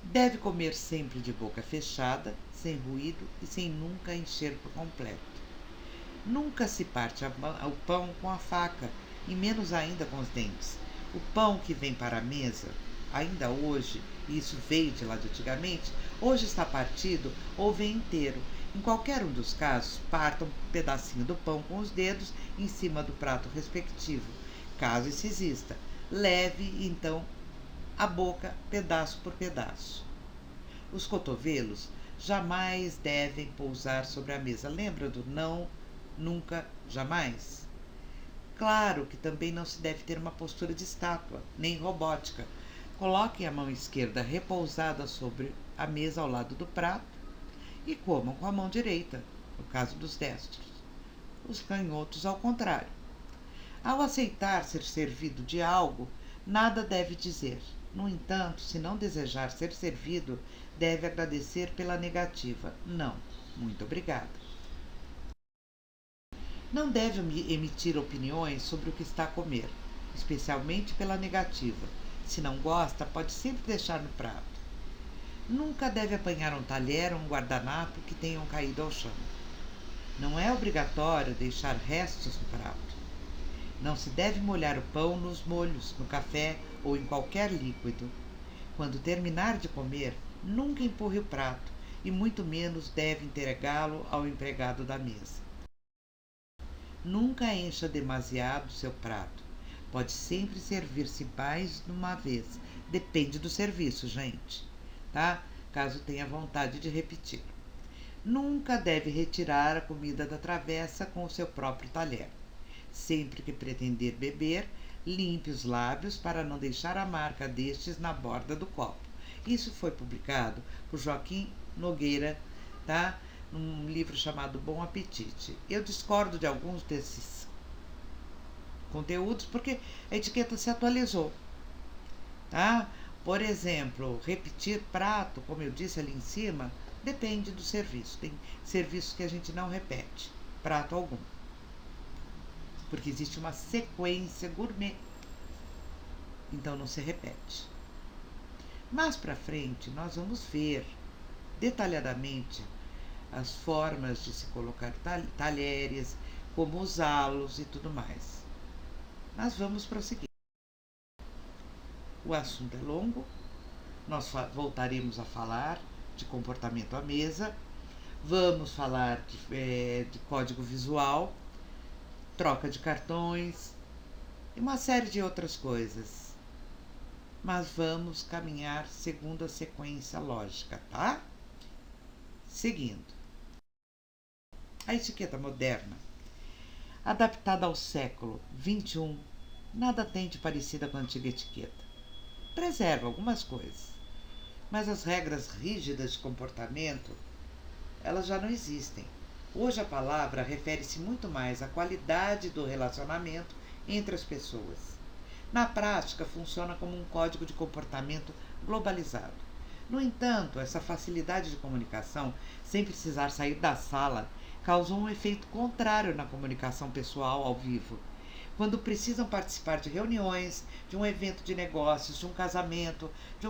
Deve comer sempre de boca fechada, sem ruído e sem nunca encher por completo. Nunca se parte o pão com a faca, e menos ainda com os dentes. O pão que vem para a mesa, ainda hoje, e isso veio de lá de antigamente, hoje está partido ou vem inteiro. Em qualquer um dos casos, parta um pedacinho do pão com os dedos em cima do prato respectivo, caso isso exista. Leve, então, a boca pedaço por pedaço. Os cotovelos jamais devem pousar sobre a mesa. Lembra do não, nunca, jamais? Claro que também não se deve ter uma postura de estátua, nem robótica. Coloquem a mão esquerda repousada sobre a mesa ao lado do prato e comam com a mão direita, no caso dos destros. Os canhotos, ao contrário. Ao aceitar ser servido de algo, nada deve dizer. No entanto, se não desejar ser servido, deve agradecer pela negativa. Não, muito obrigada. Não deve emitir opiniões sobre o que está a comer, especialmente pela negativa. Se não gosta, pode sempre deixar no prato. Nunca deve apanhar um talher ou um guardanapo que tenham caído ao chão. Não é obrigatório deixar restos no prato. Não se deve molhar o pão nos molhos, no café ou em qualquer líquido. Quando terminar de comer, nunca empurre o prato e muito menos deve entregá-lo ao empregado da mesa. Nunca encha demasiado seu prato. Pode sempre servir-se mais de uma vez. Depende do serviço, gente, tá? Caso tenha vontade de repetir. Nunca deve retirar a comida da travessa com o seu próprio talher. Sempre que pretender beber, limpe os lábios para não deixar a marca destes na borda do copo. Isso foi publicado por Joaquim Nogueira, tá? Num livro chamado Bom Apetite. Eu discordo de alguns desses conteúdos porque a etiqueta se atualizou, tá? Por exemplo, repetir prato, como eu disse ali em cima, depende do serviço. Tem serviços que a gente não repete prato algum, porque existe uma sequência gourmet, então não se repete. Mais para frente, nós vamos ver detalhadamente as formas de se colocar talheres, como usá-los e tudo mais. Mas vamos prosseguir. O assunto é longo, nós voltaremos a falar de comportamento à mesa, vamos falar de código visual, troca de cartões e uma série de outras coisas. Mas vamos caminhar segundo a sequência lógica, tá? Seguindo. A etiqueta moderna, adaptada ao século XXI, nada tem de parecida com a antiga etiqueta. Preserva algumas coisas, mas as regras rígidas de comportamento, elas já não existem. Hoje a palavra refere-se muito mais à qualidade do relacionamento entre as pessoas. Na prática, funciona como um código de comportamento globalizado. No entanto, essa facilidade de comunicação, sem precisar sair da sala, causou um efeito contrário na comunicação pessoal ao vivo. Quando precisam participar de reuniões, de um evento de negócios, de um casamento, de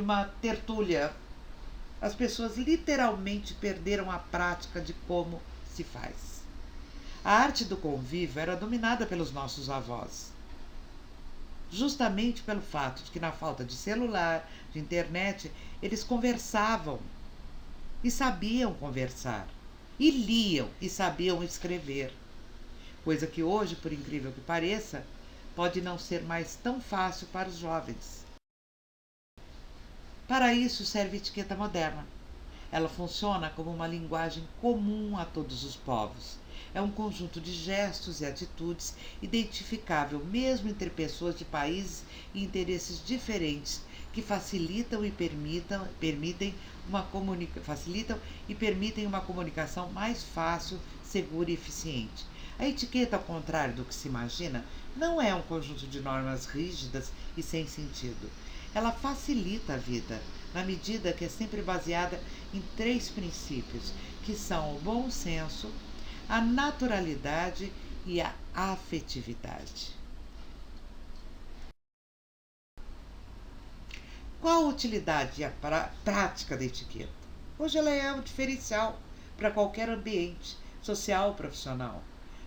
uma tertúlia, as pessoas literalmente perderam a prática de como se faz. A arte do convívio era dominada pelos nossos avós, justamente pelo fato de que, na falta de celular, de internet, eles conversavam e sabiam conversar, e liam e sabiam escrever, coisa que hoje, por incrível que pareça, pode não ser mais tão fácil para os jovens. Para isso serve a etiqueta moderna. Ela funciona como uma linguagem comum a todos os povos. É um conjunto de gestos e atitudes identificável mesmo entre pessoas de países e interesses diferentes que facilitam e permitem uma comunicação mais fácil, segura e eficiente. A etiqueta, ao contrário do que se imagina, não é um conjunto de normas rígidas e sem sentido. Ela facilita a vida, na medida que é sempre baseada em 3 princípios, que são o bom senso, a naturalidade e a afetividade. Qual a utilidade e a prática da etiqueta? Hoje ela é um diferencial para qualquer ambiente, social ou profissional.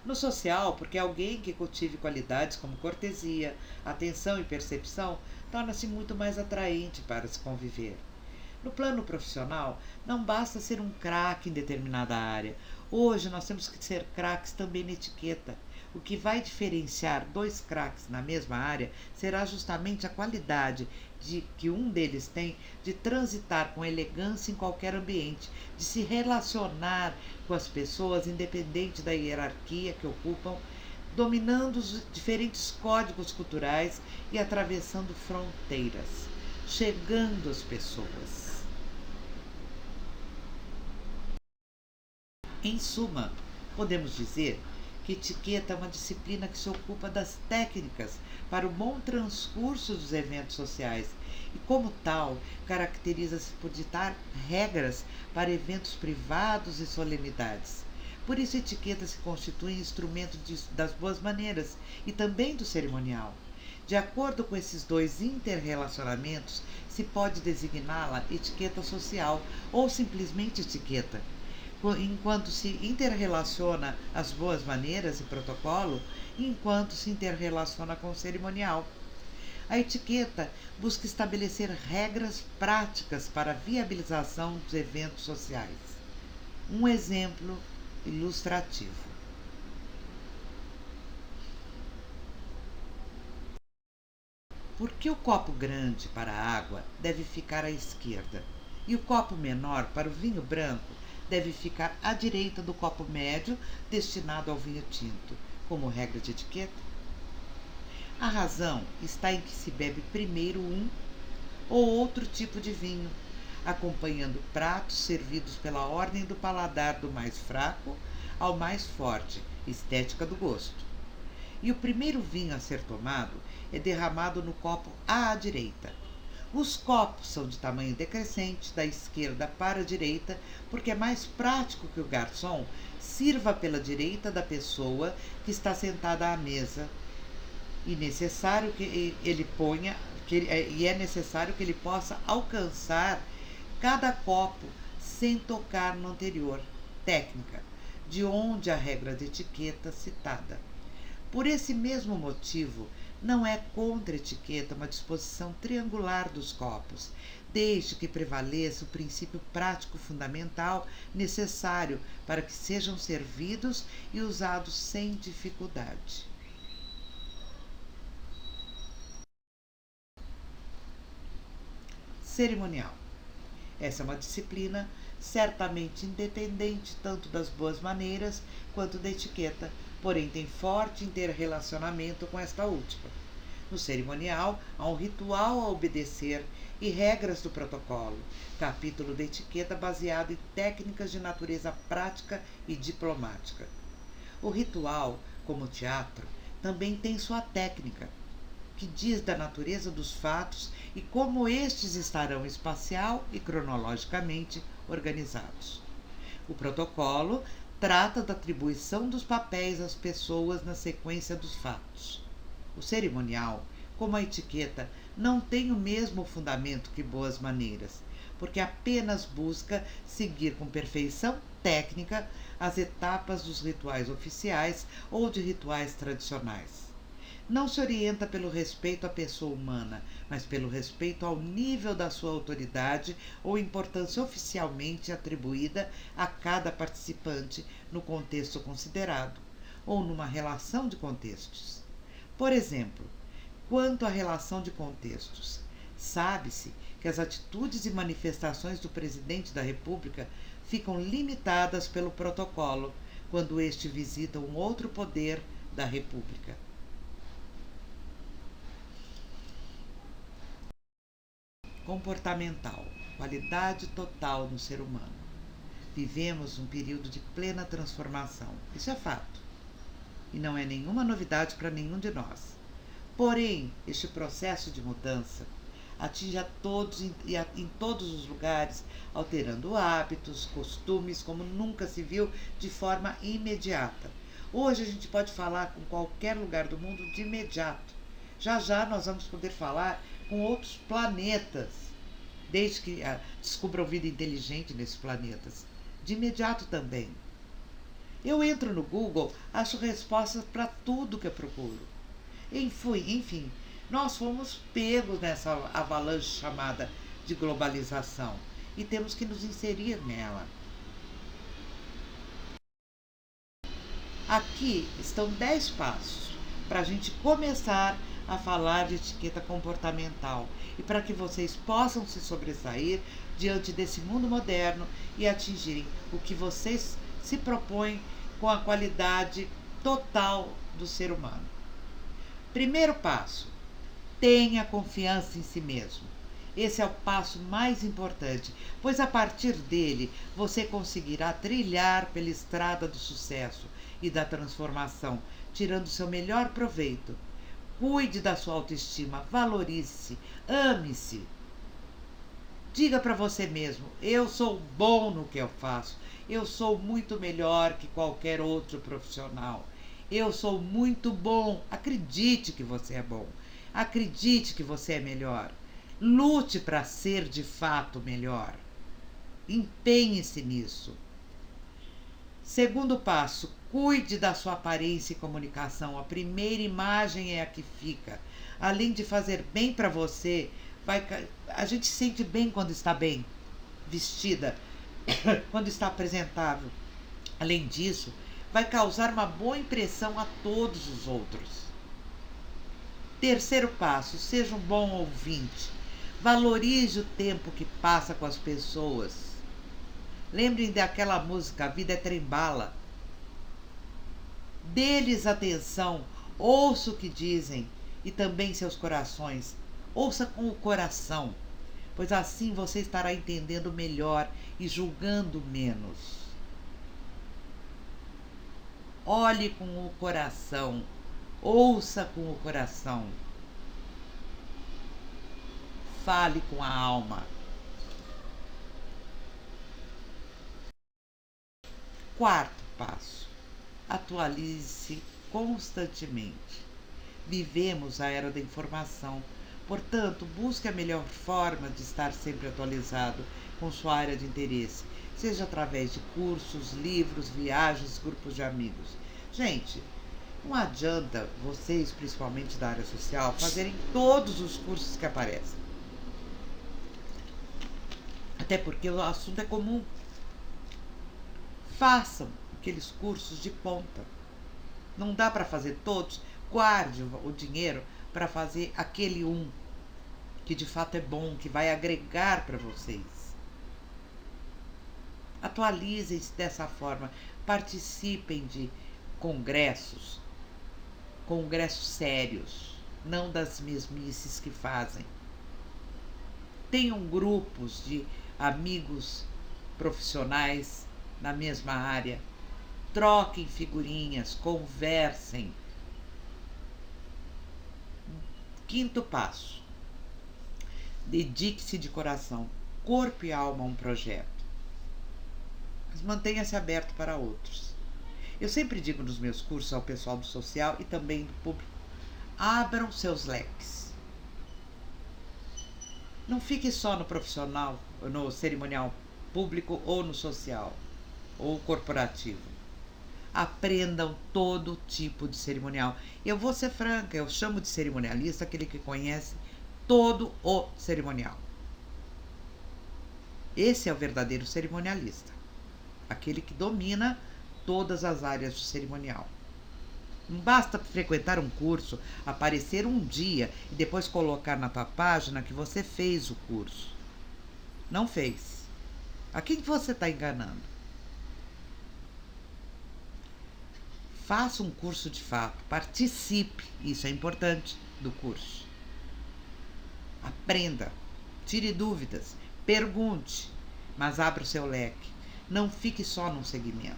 No social, porque alguém que cultive qualidades como cortesia, atenção e percepção torna-se muito mais atraente para se conviver. No plano profissional, não basta ser um craque em determinada área. Hoje nós temos que ser craques também na etiqueta. O que vai diferenciar 2 craques na mesma área será justamente a qualidade que um deles tem de transitar com elegância em qualquer ambiente, de se relacionar com as pessoas independente da hierarquia que ocupam, dominando os diferentes códigos culturais e atravessando fronteiras, chegando às pessoas. Em suma, podemos dizer que etiqueta é uma disciplina que se ocupa das técnicas para o bom transcurso dos eventos sociais e, como tal, caracteriza-se por ditar regras para eventos privados e solenidades. Por isso, a etiqueta se constitui instrumento das boas maneiras e também do cerimonial. De acordo com esses dois interrelacionamentos, se pode designá-la etiqueta social ou simplesmente etiqueta. Enquanto se interrelaciona as boas maneiras e protocolo, enquanto se interrelaciona com o cerimonial. A etiqueta busca estabelecer regras práticas para a viabilização dos eventos sociais. Um exemplo ilustrativo. Por que o copo grande para a água deve ficar à esquerda e o copo menor para o vinho branco deve ficar à direita do copo médio destinado ao vinho tinto, como regra de etiqueta? A razão está em que se bebe primeiro um ou outro tipo de vinho, acompanhando pratos servidos pela ordem do paladar do mais fraco ao mais forte, estética do gosto. E o primeiro vinho a ser tomado é derramado no copo à direita. Os copos são de tamanho decrescente, da esquerda para a direita, porque é mais prático que o garçom sirva pela direita da pessoa que está sentada à mesa e necessário que ele ponha e é necessário que ele possa alcançar cada copo sem tocar no anterior. Técnica, de onde a regra de etiqueta citada. Por esse mesmo motivo, não é contra a etiqueta uma disposição triangular dos copos, desde que prevaleça o princípio prático fundamental necessário para que sejam servidos e usados sem dificuldade. Cerimonial. Essa é uma disciplina certamente independente tanto das boas maneiras quanto da etiqueta, porém tem forte interrelacionamento com esta última. No cerimonial, há um ritual a obedecer e regras do protocolo, capítulo da etiqueta baseado em técnicas de natureza prática e diplomática. O ritual, como o teatro, também tem sua técnica, que diz da natureza dos fatos e como estes estarão espacial e cronologicamente organizados. O protocolo trata da atribuição dos papéis às pessoas na sequência dos fatos. O cerimonial, como a etiqueta, não tem o mesmo fundamento que boas maneiras, porque apenas busca seguir com perfeição técnica as etapas dos rituais oficiais ou de rituais tradicionais. Não se orienta pelo respeito à pessoa humana, mas pelo respeito ao nível da sua autoridade ou importância oficialmente atribuída a cada participante no contexto considerado, ou numa relação de contextos. Por exemplo, quanto à relação de contextos, sabe-se que as atitudes e manifestações do presidente da República ficam limitadas pelo protocolo quando este visita um outro poder da República. Comportamental, qualidade total no ser humano. Vivemos um período de plena transformação, isso é fato, e não é nenhuma novidade para nenhum de nós. Porém, este processo de mudança atinge a todos e em todos os lugares, alterando hábitos, costumes, como nunca se viu de forma imediata. Hoje a gente pode falar com qualquer lugar do mundo de imediato. Já já nós vamos poder falar com outros planetas, desde que descubram vida inteligente nesses planetas. De imediato também. Eu entro no Google, acho respostas para tudo que eu procuro. Enfim, nós fomos pegos nessa avalanche chamada de globalização e temos que nos inserir nela. Aqui estão 10 passos para a gente começar a falar de etiqueta comportamental e para que vocês possam se sobressair diante desse mundo moderno e atingirem o que vocês se propõem com a qualidade total do ser humano. Primeiro passo: tenha confiança em si mesmo. Esse é o passo mais importante, pois a partir dele você conseguirá trilhar pela estrada do sucesso e da transformação, tirando seu melhor proveito. Cuide da sua autoestima, valorize-se, ame-se. Diga para você mesmo: eu sou bom no que eu faço. Eu sou muito melhor que qualquer outro profissional. Eu sou muito bom. Acredite que você é bom. Acredite que você é melhor. Lute para ser de fato melhor. Empenhe-se nisso. Segundo passo, cuide da sua aparência e comunicação. A primeira imagem é a que fica. Além de fazer bem para você, a gente se sente bem quando está bem vestida, quando está apresentável. Além disso, vai causar uma boa impressão a todos os outros. Terceiro passo, seja um bom ouvinte. Valorize o tempo que passa com as pessoas. Lembrem daquela música, A Vida é Trem-Bala. Dê-lhes atenção, ouça o que dizem e também seus corações. Ouça com o coração, pois assim você estará entendendo melhor e julgando menos. Olhe com o coração, ouça com o coração. Fale com a alma. Quarto passo: atualize-se constantemente. Vivemos a era da informação, portanto, busque a melhor forma de estar sempre atualizado com sua área de interesse, seja através de cursos, livros, viagens, grupos de amigos. Gente, não adianta vocês, principalmente da área social, fazerem todos os cursos que aparecem. Até porque o assunto é comum. Façam aqueles cursos de ponta. Não dá para fazer todos. Guarde o dinheiro para fazer aquele que de fato é bom, que vai agregar para vocês. Atualizem-se dessa forma. Participem de congressos sérios, não das mesmices que fazem. Tenham grupos de amigos profissionais na mesma área. Troquem figurinhas, conversem. Quinto passo: dedique-se de coração, corpo e alma a um projeto. Mas mantenha-se aberto para outros. Eu sempre digo nos meus cursos ao pessoal do social e também do público: abram seus leques. Não fique só no profissional, no cerimonial público ou no social ou corporativo. Aprendam todo tipo de cerimonial. Eu vou ser franca, eu chamo de cerimonialista aquele que conhece todo o cerimonial. Esse é o verdadeiro cerimonialista, aquele que domina todas as áreas do cerimonial. Não basta frequentar um curso, aparecer um dia e depois colocar na tua página que você fez o curso. Não fez. A quem você está enganando? Faça um curso de fato, participe, isso é importante, do curso. Aprenda, tire dúvidas, pergunte, mas abra o seu leque. Não fique só num segmento.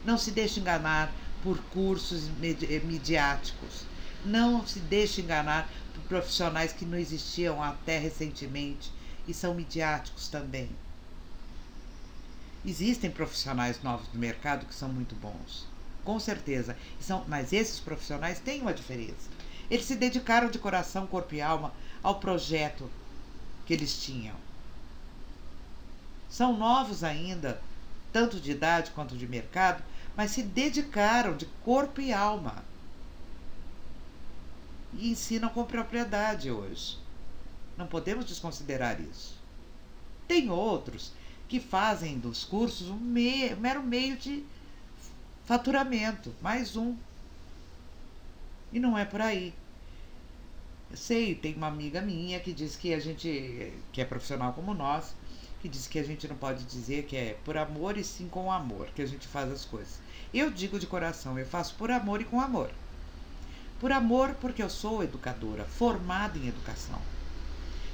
Não se deixe enganar por cursos midiáticos. Não se deixe enganar por profissionais que não existiam até recentemente e são midiáticos também. Existem profissionais novos no mercado que são muito bons. Com certeza. Mas esses profissionais têm uma diferença. Eles se dedicaram de coração, corpo e alma ao projeto que eles tinham. São novos ainda, tanto de idade quanto de mercado, mas se dedicaram de corpo e alma. E ensinam com propriedade hoje. Não podemos desconsiderar isso. Tem outros que fazem dos cursos um mero meio de faturamento, mais um. E não é por aí. Eu sei, tem uma amiga minha que diz que a gente, que é profissional como nós, que diz que a gente não pode dizer que é por amor e sim com amor que a gente faz as coisas. Eu digo de coração, eu faço por amor e com amor. Por amor porque eu sou educadora, formada em educação.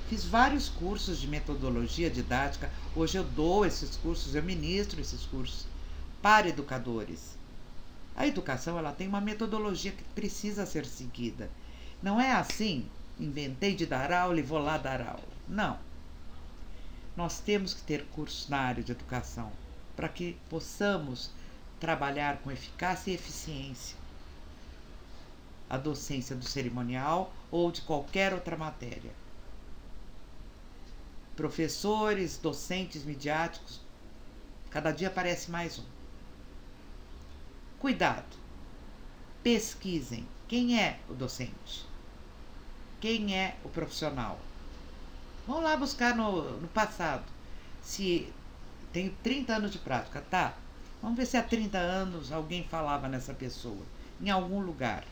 Fiz vários cursos de metodologia didática, hoje eu dou esses cursos, eu ministro esses cursos para educadores. A educação ela tem uma metodologia que precisa ser seguida. Não é assim, inventei de dar aula e vou lá dar aula. Não. Nós temos que ter cursos na área de educação para que possamos trabalhar com eficácia e eficiência a docência do cerimonial ou de qualquer outra matéria. Professores, docentes midiáticos, cada dia aparece mais um. Cuidado, pesquisem quem é o docente, quem é o profissional. Vamos lá buscar no passado. Se tenho 30 anos de prática, tá? Vamos ver se há 30 anos alguém falava nessa pessoa, em algum lugar.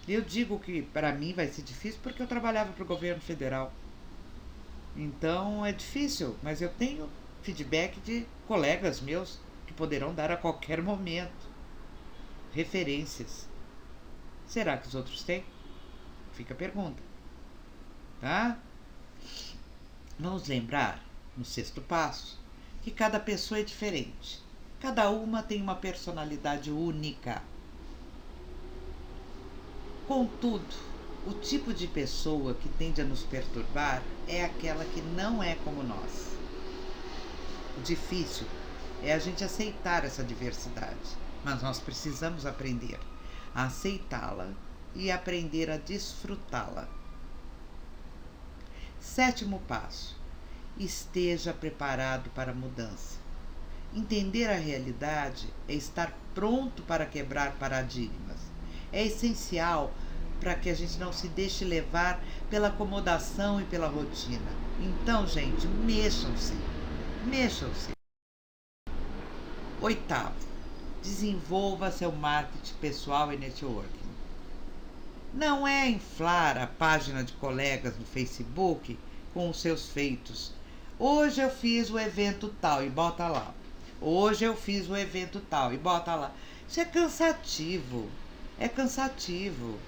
Eu digo que para mim vai ser difícil porque eu trabalhava para o governo federal. Então é difícil, mas eu tenho feedback de colegas meus que poderão dar a qualquer momento referências. Será que os outros têm? Fica a pergunta. Tá? Vamos lembrar, no sexto passo, que cada pessoa é diferente. Cada uma tem uma personalidade única. Contudo, o tipo de pessoa que tende a nos perturbar é aquela que não é como nós. O difícil é a gente aceitar essa diversidade, mas nós precisamos aprender a aceitá-la e aprender a desfrutá-la. Sétimo passo: esteja preparado para a mudança. Entender a realidade é estar pronto para quebrar paradigmas. É essencial para que a gente não se deixe levar pela acomodação e pela rotina. Então, gente, mexam-se. Mexam-se. Oitavo, desenvolva seu marketing pessoal e networking. Não é inflar a página de colegas no Facebook com os seus feitos. Hoje eu fiz o evento tal e bota lá. Hoje eu fiz o evento tal e bota lá. Isso é cansativo. É cansativo.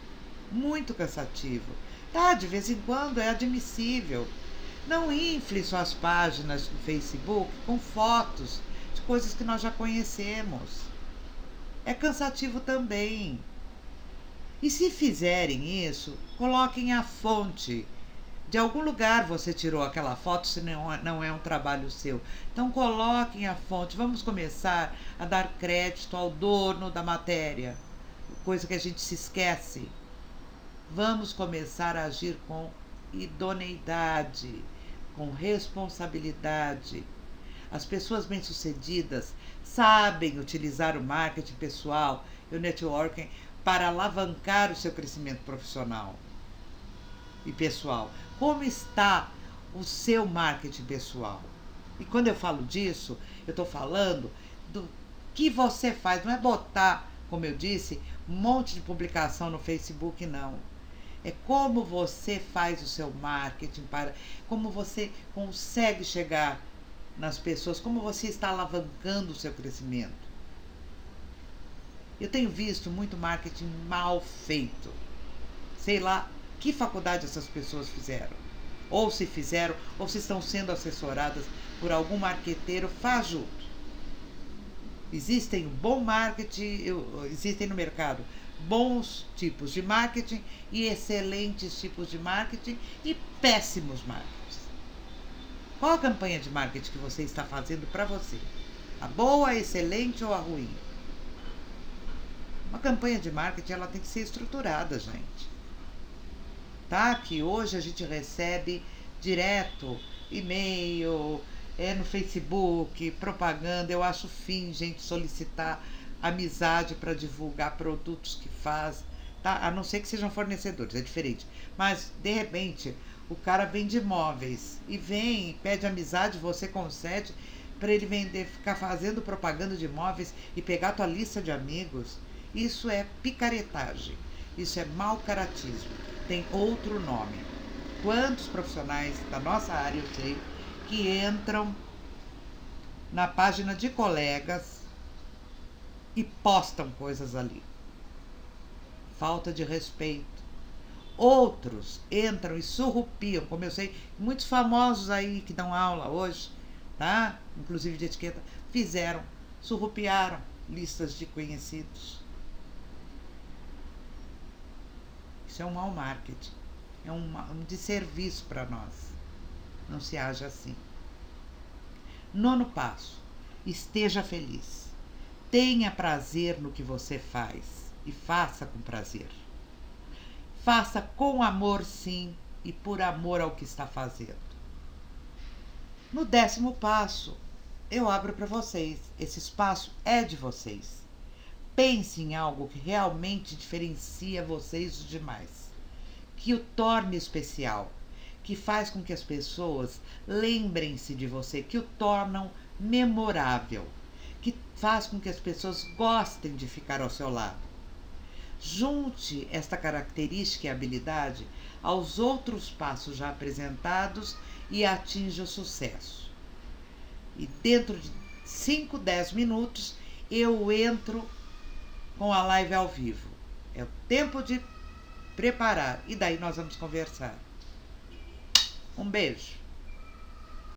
Muito cansativo. Tá, de vez em quando é admissível. Não infle suas páginas no Facebook com fotos de coisas que nós já conhecemos. É cansativo também. E se fizerem isso, coloquem a fonte. De algum lugar você tirou aquela foto, se não é um trabalho seu. Então coloquem a fonte. Vamos começar a dar crédito ao dono da matéria, coisa que a gente se esquece. Vamos começar a agir com idoneidade, com responsabilidade. As pessoas bem-sucedidas sabem utilizar o marketing pessoal e o networking para alavancar o seu crescimento profissional e pessoal. Como está o seu marketing pessoal? E quando eu falo disso, eu estou falando do que você faz. Não é botar, como eu disse, um monte de publicação no Facebook, não. É como você faz o seu marketing, como você consegue chegar nas pessoas, como você está alavancando o seu crescimento. Eu tenho visto muito marketing mal feito. Sei lá que faculdade essas pessoas fizeram. Ou se fizeram, ou se estão sendo assessoradas por algum marqueteiro fajuto. Existem bom marketing, existem no mercado bons tipos de marketing e excelentes tipos de marketing e péssimos marketings. Qual a campanha de marketing que você está fazendo para você? A boa, a excelente ou a ruim? Uma campanha de marketing ela tem que ser estruturada, gente. Tá? Que hoje a gente recebe direto e-mail, no Facebook, propaganda. Eu acho fim, gente, solicitar amizade para divulgar produtos que faz, tá? A não ser que sejam fornecedores, é diferente. Mas, de repente, o cara vende imóveis e vem e pede amizade, você concede para ele vender, ficar fazendo propaganda de imóveis e pegar a tua lista de amigos. Isso é picaretagem, isso é mau caratismo, tem outro nome. Quantos profissionais da nossa área eu sei que entram na página de colegas e postam coisas ali? Falta de respeito. Outros entram e surrupiam, como eu sei, muitos famosos aí que dão aula hoje, tá? Inclusive de etiqueta, fizeram, surrupiaram listas de conhecidos. Isso é um mau marketing, é um desserviço para nós. Não se age assim. 9º passo: esteja feliz. Tenha prazer no que você faz e faça com prazer. Faça com amor, sim, e por amor ao que está fazendo. No 10º passo, eu abro para vocês. Esse espaço é de vocês. Pense em algo que realmente diferencia vocês dos demais, que o torne especial, que faz com que as pessoas lembrem-se de você, que o tornam memorável, que faz com que as pessoas gostem de ficar ao seu lado. Junte esta característica e habilidade aos outros passos já apresentados e atinja o sucesso. E dentro de 5, 10 minutos eu entro com a live ao vivo. É o tempo de preparar e daí nós vamos conversar. Um beijo.